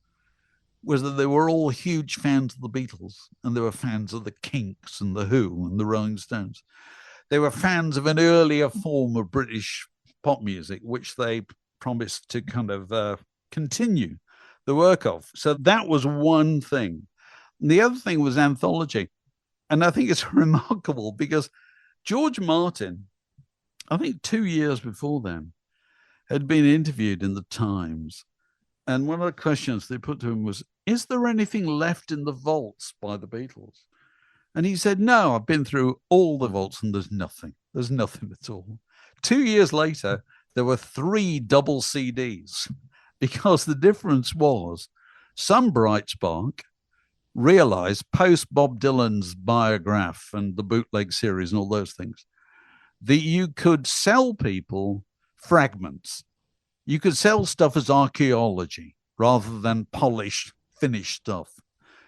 was that they were all huge fans of the Beatles, and they were fans of the Kinks and the Who and the Rolling Stones. They were fans of an earlier form of British pop music, which they promised to kind of continue the work of. So that was one thing. And the other thing was anthology. And I think it's remarkable because George Martin, I think 2 years before then, had been interviewed in the Times. And one of the questions they put to him was, is there anything left in the vaults by the Beatles? And he said, no, I've been through all the vaults and there's nothing. There's nothing at all. 2 years later, there were 3 double CDs because the difference was some bright spark realized post Bob Dylan's Biograph and the bootleg series and all those things that you could sell people fragments. You could sell stuff as archaeology rather than polished, finished stuff.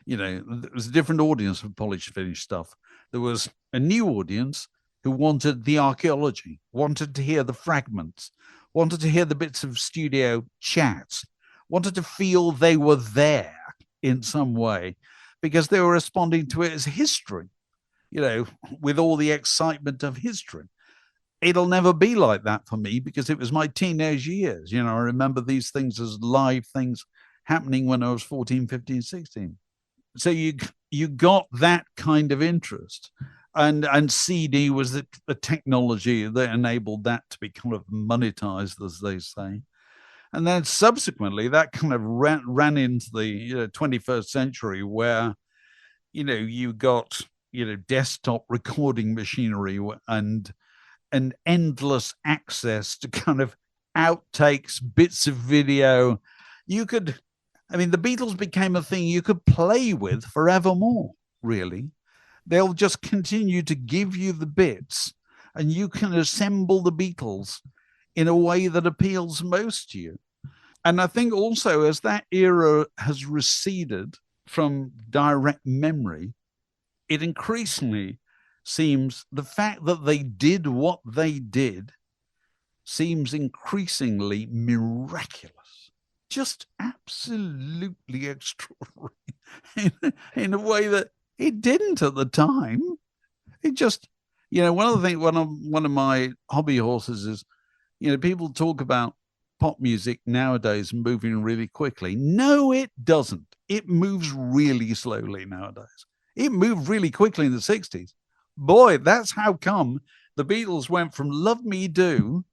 There was a different audience for polished, finished stuff. There was a new audience who wanted the archaeology, wanted to hear the fragments, wanted to hear the bits of studio chats, wanted to feel they were there in some way because they were responding to it as history, with all the excitement of history. It'll never be like that for me because it was my teenage years. I remember these things as live things happening when I was 14, 15, 16. So you got that kind of interest. And CD was the technology that enabled that to be kind of monetized, as they say. And then subsequently, that kind of ran into the 21st century where, you got, desktop recording machinery and endless access to kind of outtakes, bits of video. The Beatles became a thing you could play with forevermore, really. They'll just continue to give you the bits and you can assemble the Beatles in a way that appeals most to you. And I think also as that era has receded from direct memory, it increasingly seems the fact that they did what they did seems increasingly miraculous, just absolutely extraordinary in a way that it didn't at the time. It just, one of the things, one of my hobby horses is, people talk about pop music nowadays moving really quickly. No, it doesn't. It moves really slowly nowadays. It moved really quickly in the 60s. Boy, that's how come the Beatles went from Love Me Do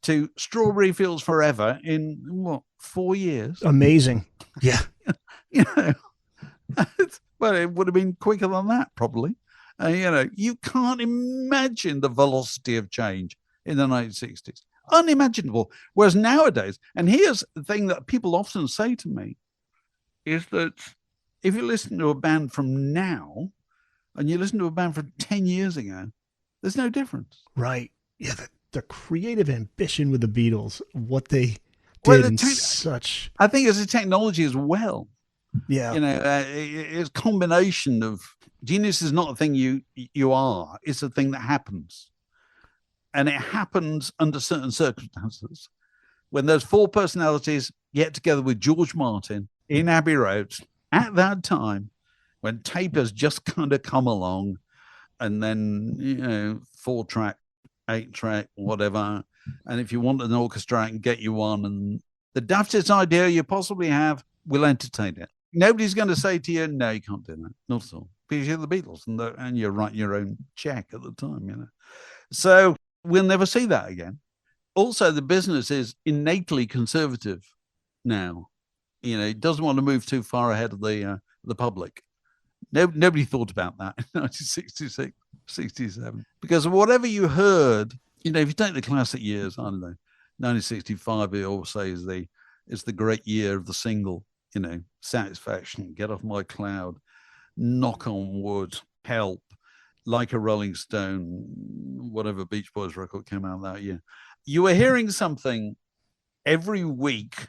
to Strawberry Fields Forever in, 4 years? Amazing. Yeah. Well, it would have been quicker than that, probably. You can't imagine the velocity of change in the 1960s. Unimaginable. Whereas nowadays, and here's the thing that people often say to me, is that if you listen to a band from now and you listen to a band from 10 years ago, there's no difference. Right. Yeah, the creative ambition with the Beatles, what they did such... I think it's a technology as well. Yeah. It's a combination of... Genius is not a thing you are. It's a thing that happens. And it happens under certain circumstances. When those four personalities get together with George Martin in Abbey Road, at that time, when tape has just kind of come along, and then, 4-track, 8-track, whatever. And if you want an orchestra, I can get you one. And the daftest idea you possibly have, we'll entertain it. Nobody's going to say to you, no, you can't do that. Not at all. Because you're the Beatles and you're writing your own check at the time, So we'll never see that again. Also, the business is innately conservative now. It doesn't want to move too far ahead of the public. Nobody thought about that in 1966, 67. Because whatever you heard, if you take the classic years, I don't know, 1965, they always say is the great year of the single, Satisfaction, Get Off My Cloud, Knock on Wood, Help, Like a Rolling Stone, whatever Beach Boys record came out that year. You were hearing something every week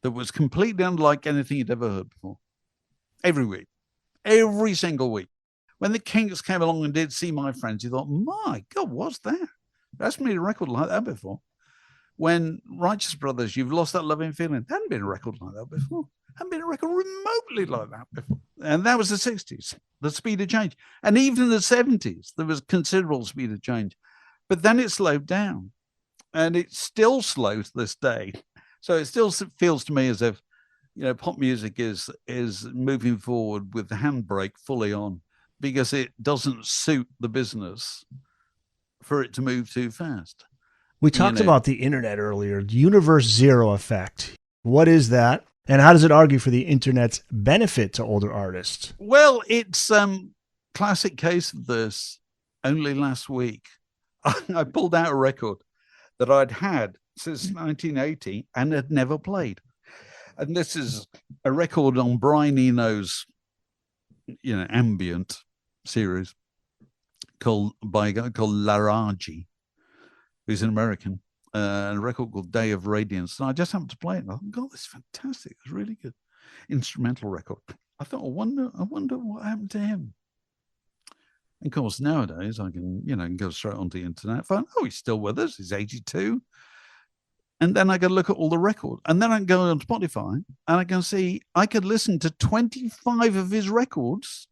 that was completely unlike anything you'd ever heard before. Every week. Every single week. When the Kinks came along and did See My Friends, you thought, my God, what's that? That's been a record like that before. When Righteous Brothers, You've Lost That Loving Feeling, there hadn't been a record like that before. Hadn't been a record remotely like that before. And that was the 60s, the speed of change. And even in the 70s, there was considerable speed of change. But then it slowed down. And it's still slow to this day. So it still feels to me as if, pop music is moving forward with the handbrake fully on, because it doesn't suit the business for it to move too fast. We talked about the internet earlier, the Universe Zero effect. What is that? And how does it argue for the internet's benefit to older artists? Well, it's classic case of this. Only last week, I pulled out a record that I'd had since 1980 and had never played. And this is a record on Brian Eno's, ambient series by a guy called Laraji, who's an American, a record called Day of Radiance. And I just happened to play it. And I thought, God, this is fantastic. It's really good. Instrumental record. I thought, I wonder what happened to him. And of course, nowadays I can, go straight onto the internet, find, he's still with us. He's 82. And then I can look at all the records. And then I can go on Spotify and I can see I could listen to 25 of his records.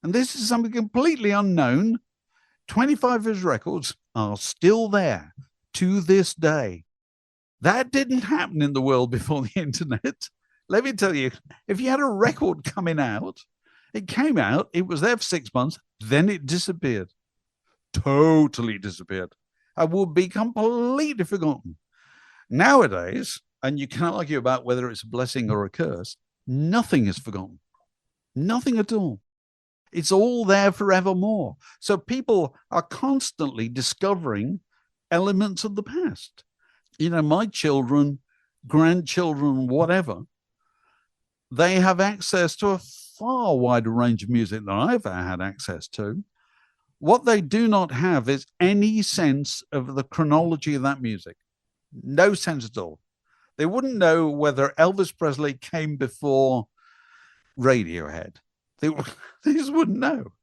And this is something completely unknown. 25 of his records are still there to this day. That didn't happen in the world before the internet. Let me tell you, if you had a record coming out, it came out, it was there for 6 months, then it disappeared. Totally disappeared. I would be completely forgotten. Nowadays, and you can't argue about whether it's a blessing or a curse, nothing is forgotten. Nothing at all. It's all there forevermore. So people are constantly discovering elements of the past. My children, grandchildren, whatever, they have access to a far wider range of music than I've ever had access to. What they do not have is any sense of the chronology of that music. No sense at all. They wouldn't know whether Elvis Presley came before Radiohead. They just wouldn't know.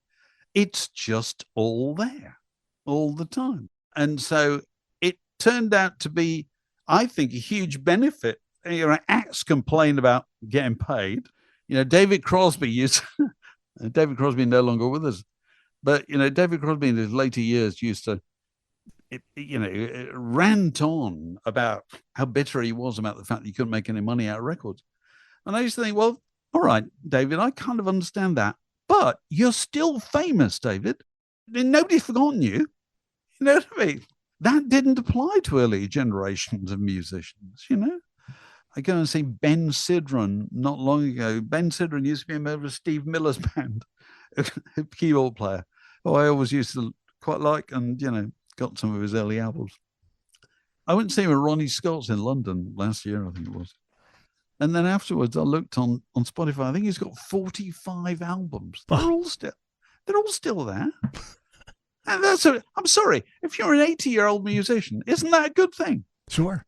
It's just all there all the time. And so it turned out to be, I think, a huge benefit. Acts complain about getting paid. David Crosby David Crosby no longer with us, but David Crosby in his later years used to rant on about how bitter he was about the fact that he couldn't make any money out of records. And I used to think, well, all right, David, I kind of understand that. But you're still famous, David. Nobody's forgotten you. You know what I mean? That didn't apply to early generations of musicians, you know? I go and see Ben Sidran not long ago. Ben Sidran used to be a member of Steve Miller's band, a keyboard player, who I always used to quite like and, you know, got some of his early albums. I went to see him at Ronnie Scott's in London last year, I think it was. And then afterwards, I looked on Spotify. I think he's got 45 albums. They're all still there. And I'm sorry, if you're an 80-year-old musician, isn't that a good thing? Sure.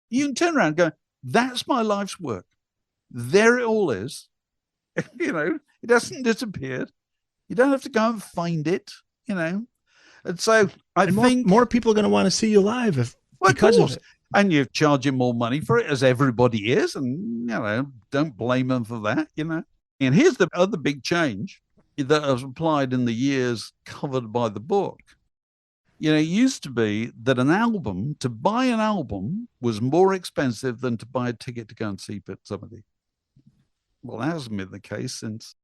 You can turn around and go, that's my life's work. There it all is. You know, it hasn't disappeared. You don't have to go and find it, you know. And so I think more people are going to want to see you live because of it. And you're charging more money for it, as everybody is. And, you know, don't blame them for that, you know. And here's the other big change that has applied in the years covered by the book. You know, it used to be that to buy an album was more expensive than to buy a ticket to go and see somebody. Well, that hasn't been the case since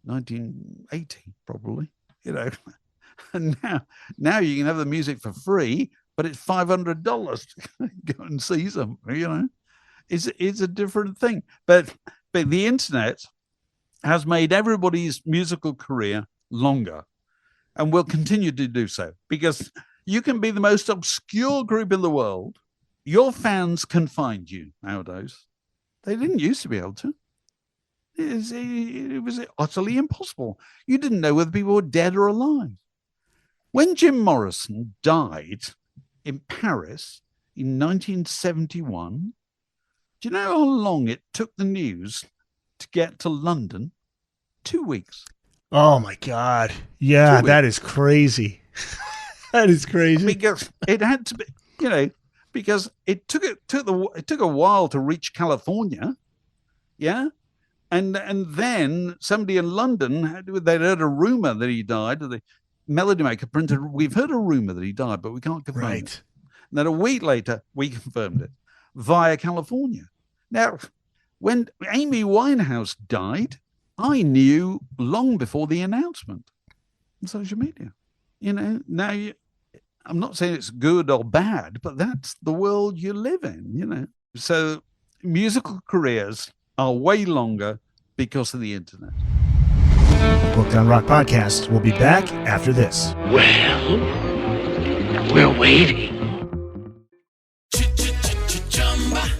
1980, probably, you know. And now you can have the music for free, but it's $500 to go and see something, you know. It's a different thing. But the internet has made everybody's musical career longer and will continue to do so, because you can be the most obscure group in the world. Your fans can find you nowadays. They didn't used to be able to. It was utterly impossible. You didn't know whether people were dead or alive. When Jim Morrison died in Paris in 1971, do you know how long it took the news to get to London? 2 weeks. Oh my God. Yeah, that is crazy. That is crazy. Because it had to be, you know, because it took a while to reach California. Yeah. And then somebody in London, they'd heard a rumor that he died. The Melody Maker printed, we've heard a rumor that he died, but we can't confirm it. And then a week later, we confirmed it via California. Now, when Amy Winehouse died, I knew long before the announcement on social media. You know, now I'm not saying it's good or bad, but that's the world you live in, you know. So musical careers are way longer because of the internet. The Booked on Rock podcast will be back after this. Well, we're waiting.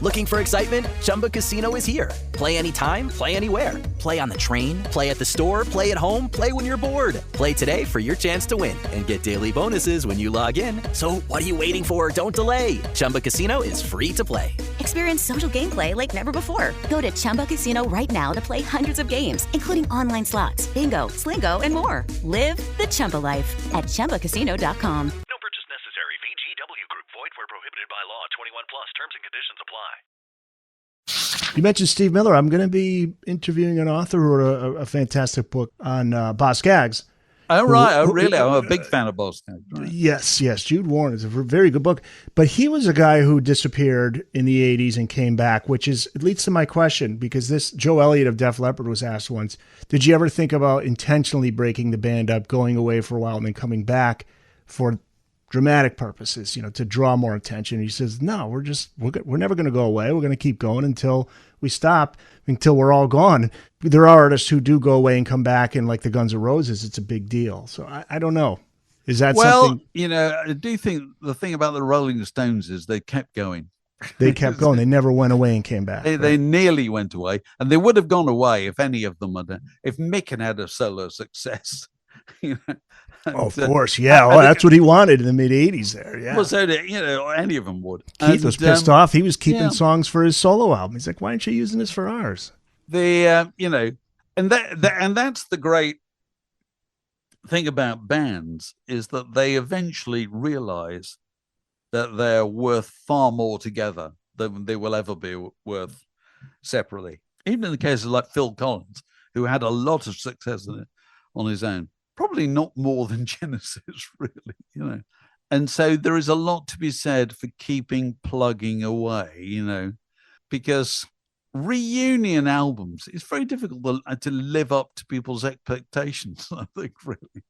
Looking for excitement? Chumba Casino is here. Play anytime, play anywhere. Play on the train, play at the store, play at home, play when you're bored. Play today for your chance to win and get daily bonuses when you log in. So what are you waiting for? Don't delay. Chumba Casino is free to play. Experience social gameplay like never before. Go to Chumba Casino right now to play hundreds of games, including online slots, bingo, Slingo, and more. Live the Chumba life at ChumbaCasino.com. No purchase necessary. VGW Group. Void where prohibited by law. 21 plus. Terms and conditions apply. You mentioned Steve Miller. I'm going to be interviewing an author who wrote a fantastic book on Boz Scaggs. Oh, right. Oh, really? I'm a big fan of Boz Scaggs. Right. Yes. Jude Warren is a very good book. But he was a guy who disappeared in the 80s and came back, it leads to my question, because this Joe Elliott of Def Leppard was asked once, did you ever think about intentionally breaking the band up, going away for a while, and then coming back for dramatic purposes, you know, to draw more attention? He says, no, we're never going to go away. We're going to keep going until we stop, until we're all gone. There are artists who do go away and come back, and like the Guns N' Roses, it's a big deal. So I don't know. Is that something? Well, you know, I do think the thing about the Rolling Stones is they kept going. They kept going. They never went away and came back. They nearly went away, and they would have gone away if any of them if Mick had a solo success. You know. Of course, yeah. That's what he wanted in the mid '80s. There, yeah. Well, so you know, any of them would. Keith was pissed off. He was keeping songs for his solo album. He's like, "Why aren't you using this for ours?" You know, and that's the great thing about bands, is that they eventually realize that they're worth far more together than they will ever be worth separately. Even in the cases like Phil Collins, who had a lot of success on his own. Probably not more than Genesis, really, you know. And so there is a lot to be said for plugging away, you know, because reunion albums, it's very difficult to live up to people's expectations, I think, really.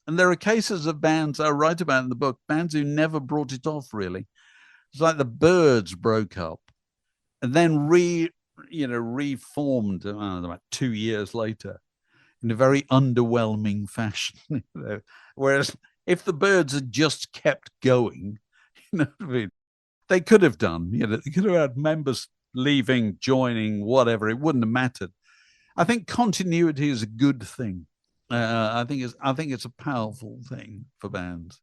And there are cases of bands I write about in the book, bands who never brought it off, really. It's like the Byrds broke up and then reformed about 2 years later in a very underwhelming fashion. Whereas if the Byrds had just kept going, what I mean, they could have done. They could have had members leaving, joining, whatever. It wouldn't have mattered. I think continuity is a good thing. I think it's a powerful thing for bands.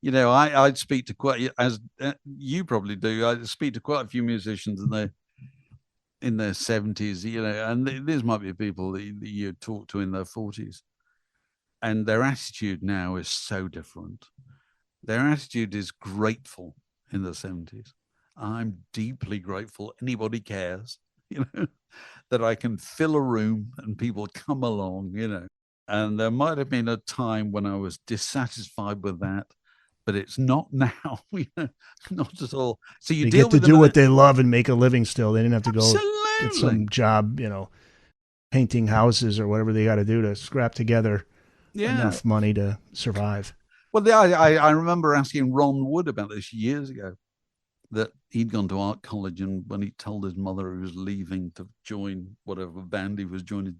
I'd speak to quite, as you probably do, I speak to quite a few musicians in their 70s, and these might be people that you talk to in their 40s. And their attitude now is so different. Their attitude is grateful in the 70s. I'm deeply grateful anybody cares, that I can fill a room and people come along, And there might have been a time when I was dissatisfied with that, but it's not now, not at all. So they get to do what they love and make a living still. They didn't have to go get some job, painting houses or whatever they got to do to scrap together enough money to survive. Well, I remember asking Ron Wood about this years ago, that he'd gone to art college, and when he told his mother he was leaving to join whatever band he was joining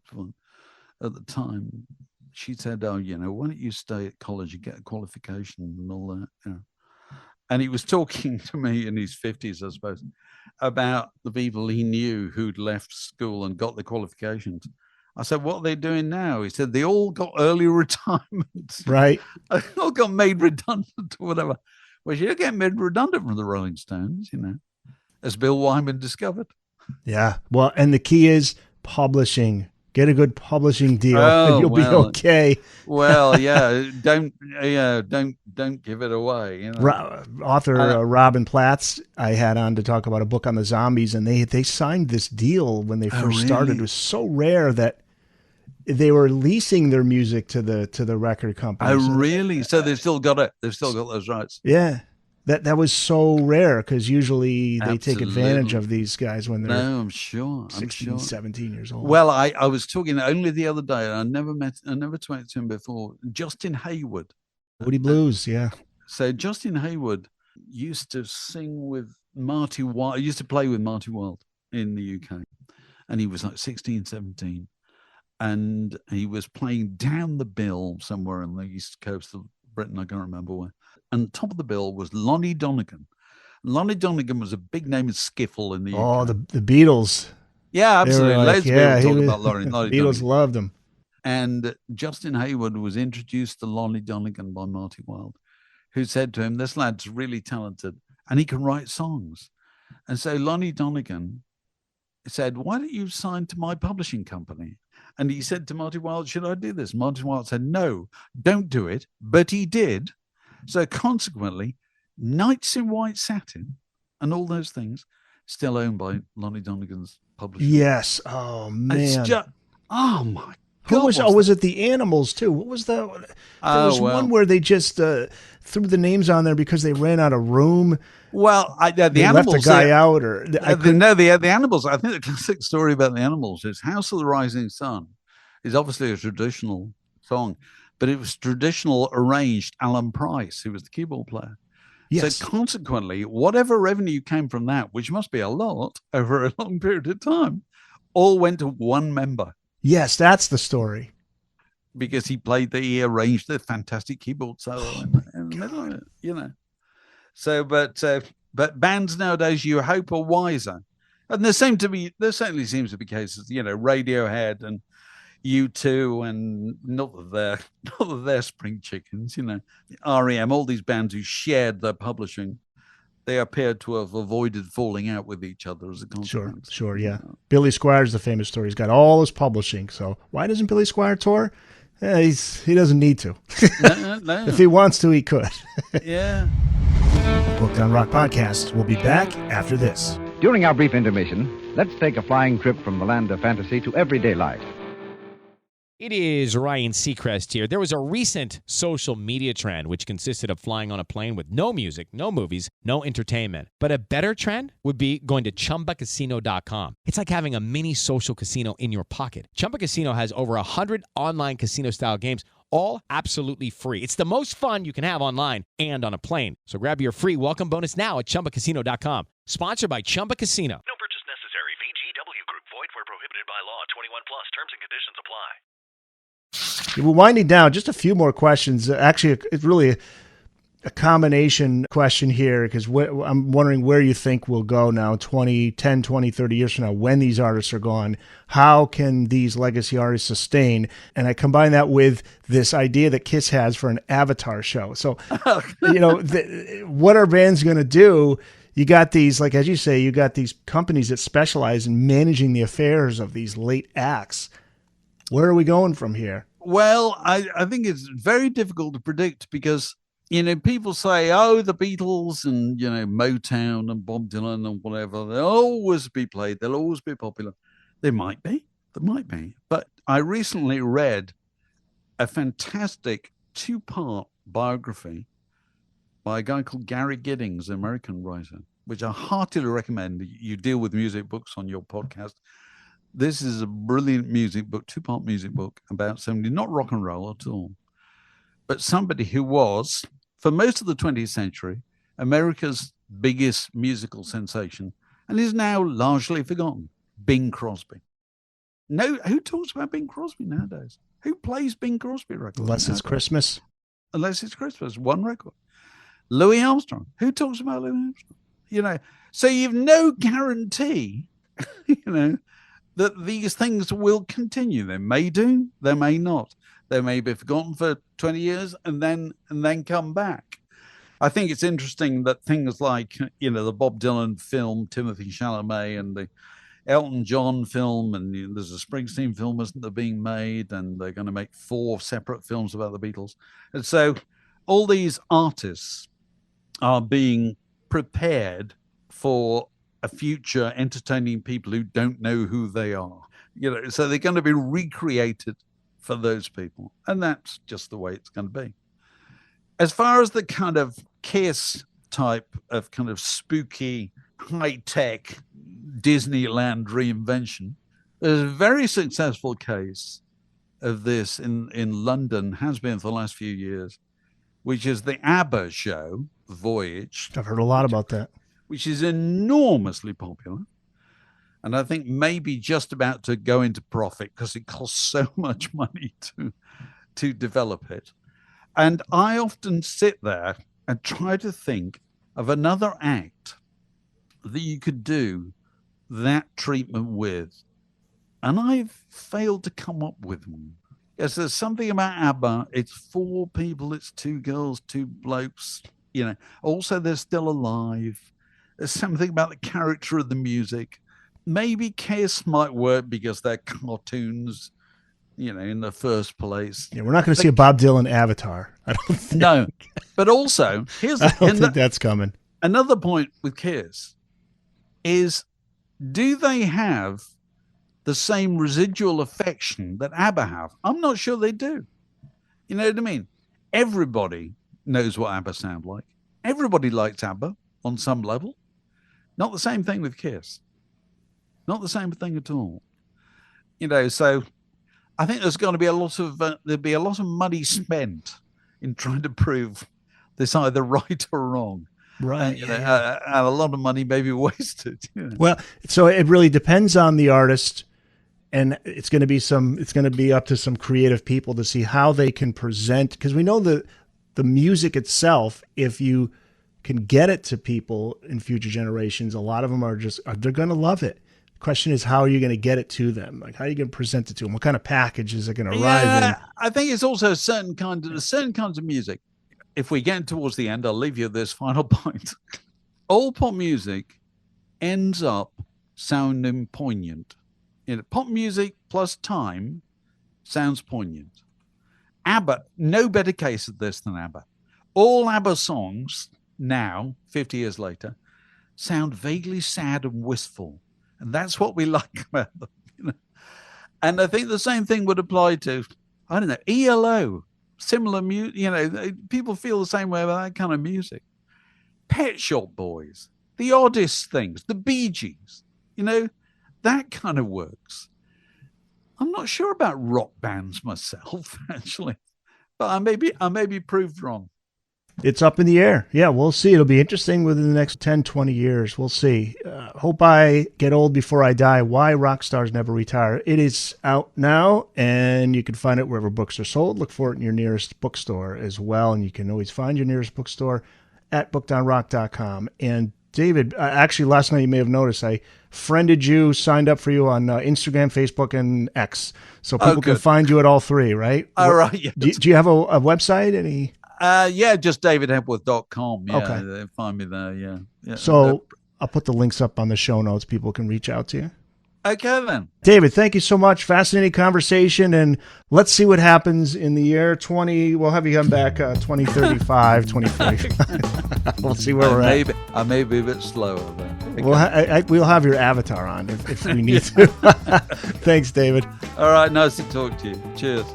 at the time, she said, "Oh, why don't you stay at college and get a qualification and all that?" And he was talking to me in his 50s, I suppose, about the people he knew who'd left school and got the qualifications. I said, "What are they doing now?" He said, "They all got early retirement." Right. They all got made redundant or whatever. Well, you get made redundant from the Rolling Stones, as Bill Wyman discovered. Yeah. Well, and the key is publishing. Get a good publishing deal, and you'll be okay. Well, yeah. Don't give it away. Author Robin Platts, I had on to talk about a book on the Zombies, and they signed this deal when they first started. It was so rare that they were leasing their music to the record company. Oh, really? So they've still got it. They've still got those rights. Yeah. That was so rare, because usually they take advantage of these guys when they're I'm sure 17 years old. Well, I was talking only the other day, and I never spoke to him before. Justin Hayward. Woody Blues, yeah. So Justin Hayward used to sing with Marty Wilde. Used to play with Marty Wilde in the UK. And he was like 16, 17. And he was playing down the bill somewhere on the east coast of Britain. I can't remember where. And top of the bill was Lonnie Donegan. Lonnie Donegan was a big name in skiffle in the UK. Oh, the Beatles. Yeah, absolutely. Loads of people talk about Lonnie Beatles Donegan. loved him. And Justin Hayward was introduced to Lonnie Donegan by Marty Wilde, who said to him, "This lad's really talented and he can write songs." And so Lonnie Donegan said, "Why don't you sign to my publishing company?" And he said to Marty Wilde, "Should I do this?" Marty Wilde said, "No, don't do it." But he did. So consequently, Nights in White Satin and all those things still owned by Lonnie Donegan's publishing. Yes. Oh, man. It's just, oh, my Who was? Oh, was it the Animals too? What was that? There was one where they just threw the names on there because they ran out of room. Well, the they Animals left the guy out, or the Animals. I think the classic story about the Animals is "House of the Rising Sun" is obviously a traditional song, but it was traditional arranged Alan Price, who was the keyboard player. Yes. So consequently, whatever revenue came from that, which must be a lot over a long period of time, all went to one member. Yes, that's the story. Because he arranged the fantastic keyboard solo in the middle of it, you know. So, but bands nowadays, you hope, are wiser, and there certainly seems to be cases, you know, Radiohead and U2, and not that they're spring chickens, you know, REM, all these bands who shared their publishing, they appeared to have avoided falling out with each other as a consequence. Sure, yeah. Billy Squire's the famous story. He's got all his publishing. So why doesn't Billy Squiire tour? He doesn't need to. No. If he wants to, he could. Yeah. Booked on Rock Podcast. We'll be back after this. During our brief intermission, let's take a flying trip from the land of fantasy to everyday life. It is Ryan Seacrest here. There was a recent social media trend which consisted of flying on a plane with no music, no movies, no entertainment. But a better trend would be going to ChumbaCasino.com. It's like having a mini social casino in your pocket. Chumba Casino has over 100 online casino-style games, all absolutely free. It's the most fun you can have online and on a plane. So grab your free welcome bonus now at ChumbaCasino.com. Sponsored by Chumba Casino. No purchase necessary. VGW Group. Void where prohibited by law. 21 plus. Terms and conditions apply. We're winding down. Just a few more questions. Actually, it's really a combination question here because I'm wondering where you think we'll go now 10, 20, 30 years from now when these artists are gone. How can these legacy artists sustain? And I combine that with this idea that Kiss has for an Avatar show. So, what are bands going to do? You got these, like as you say, you got these companies that specialize in managing the affairs of these late acts. Where are we going from here? Well, I think it's very difficult to predict because, people say, oh, the Beatles and, Motown and Bob Dylan and whatever, they'll always be played. They'll always be popular. They might be. But I recently read a fantastic 2-part biography by a guy called Gary Giddings, an American writer, which I heartily recommend. You deal with music books on your podcast. This is a brilliant music book, 2-part music book about somebody, not rock and roll at all, but somebody who was, for most of the 20th century, America's biggest musical sensation and is now largely forgotten, Bing Crosby. No, who talks about Bing Crosby nowadays? Who plays Bing Crosby records? Unless it's Christmas. Unless it's Christmas, one record. Louis Armstrong. Who talks about Louis Armstrong? So you've no guarantee, that these things will continue. They may do, they may not. They may be forgotten for 20 years and then come back. I think it's interesting that things like, the Bob Dylan film, Timothy Chalamet, and the Elton John film, and there's a Springsteen film, isn't there, being made, and they're going to make 4 separate films about the Beatles. And so all these artists are being prepared for a future entertaining people who don't know who they are. So they're going to be recreated for those people. And that's just the way it's going to be. As far as the kind of Kiss type of kind of spooky, high-tech Disneyland reinvention, there's a very successful case of this in London, has been for the last few years, which is the ABBA show, Voyage. I've heard a lot about that. Which is enormously popular. And I think maybe just about to go into profit because it costs so much money to develop it. And I often sit there and try to think of another act that you could do that treatment with. And I've failed to come up with one. Yes, there's something about ABBA. It's 4 people, it's 2 girls, 2 blokes. Also, they're still alive. There's something about the character of the music. Maybe Kiss might work because they're cartoons, in the first place. Yeah, we're not going to see a Bob Dylan Avatar. I don't think. No, but also, I don't think that's coming. Another point with Kiss is, do they have the same residual affection that ABBA have? I'm not sure they do. You know what I mean? Everybody knows what ABBA sound like. Everybody likes ABBA on some level. Not the same thing with Kiss. Not the same thing at all. So I think there's going to be there'll be a lot of money spent in trying to prove this either right or wrong. Right. And a lot of money may be wasted. Well, so it really depends on the artist, and it's going to be up to some creative people to see how they can present, because we know the music itself, if you can get it to people in future generations, a lot of them they're going to love it. The question is, how are you going to get it to them? Like, how are you going to present it to them? What kind of package is it going to arrive in? I think it's also certain kinds of music. If we get towards the end, I'll leave you this final point. All pop music ends up sounding poignant. Pop music plus time sounds poignant. ABBA, no better case of this than ABBA. All ABBA songs now, 50 years later, sound vaguely sad and wistful. And that's what we like about them. And I think the same thing would apply to, I don't know, ELO, similar music. You know, people feel the same way about that kind of music. Pet Shop Boys, the oddest things, the Bee Gees, you know, that kind of works. I'm not sure about rock bands myself, actually, but I may be proved wrong. It's up in the air. Yeah, we'll see. It'll be interesting within the next 10, 20 years. We'll see. Hope I Get Old Before I Die, Why Rock Stars Never Retire. It is out now, and you can find it wherever books are sold. Look for it in your nearest bookstore as well, and you can always find your nearest bookstore at bookedonrock.com. And David, actually last night you may have noticed I friended you, signed up for you on Instagram, Facebook, and X. So people can find you at all three, right? All right. Yes. Do you have a website? Any? Yeah, just davidhepworth.com. Yeah, okay. They find me there. Yeah. So I'll put the links up on the show notes. People can reach out to you. Okay, then. David, thank you so much. Fascinating conversation. And let's see what happens in the year 20. We'll have you come back 2035, 2045. We'll see where we're at. I may be a bit slower. Okay. We'll have your avatar on if we need to. Thanks, David. All right. Nice to talk to you. Cheers.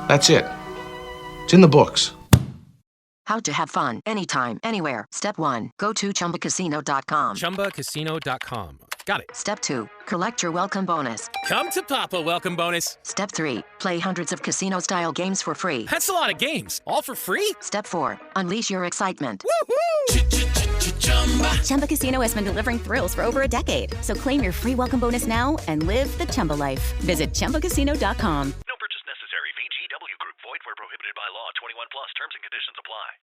That's it. It's in the books. How to have fun anytime, anywhere. Step 1. Go to ChumbaCasino.com. ChumbaCasino.com. Got it. Step 2. Collect your welcome bonus. Come to Papa welcome bonus. Step 3. Play hundreds of casino-style games for free. That's a lot of games. All for free? Step 4. Unleash your excitement. Woohoo! Chumba Casino has been delivering thrills for over a decade. So claim your free welcome bonus now and live the Chumba life. Visit ChumbaCasino.com.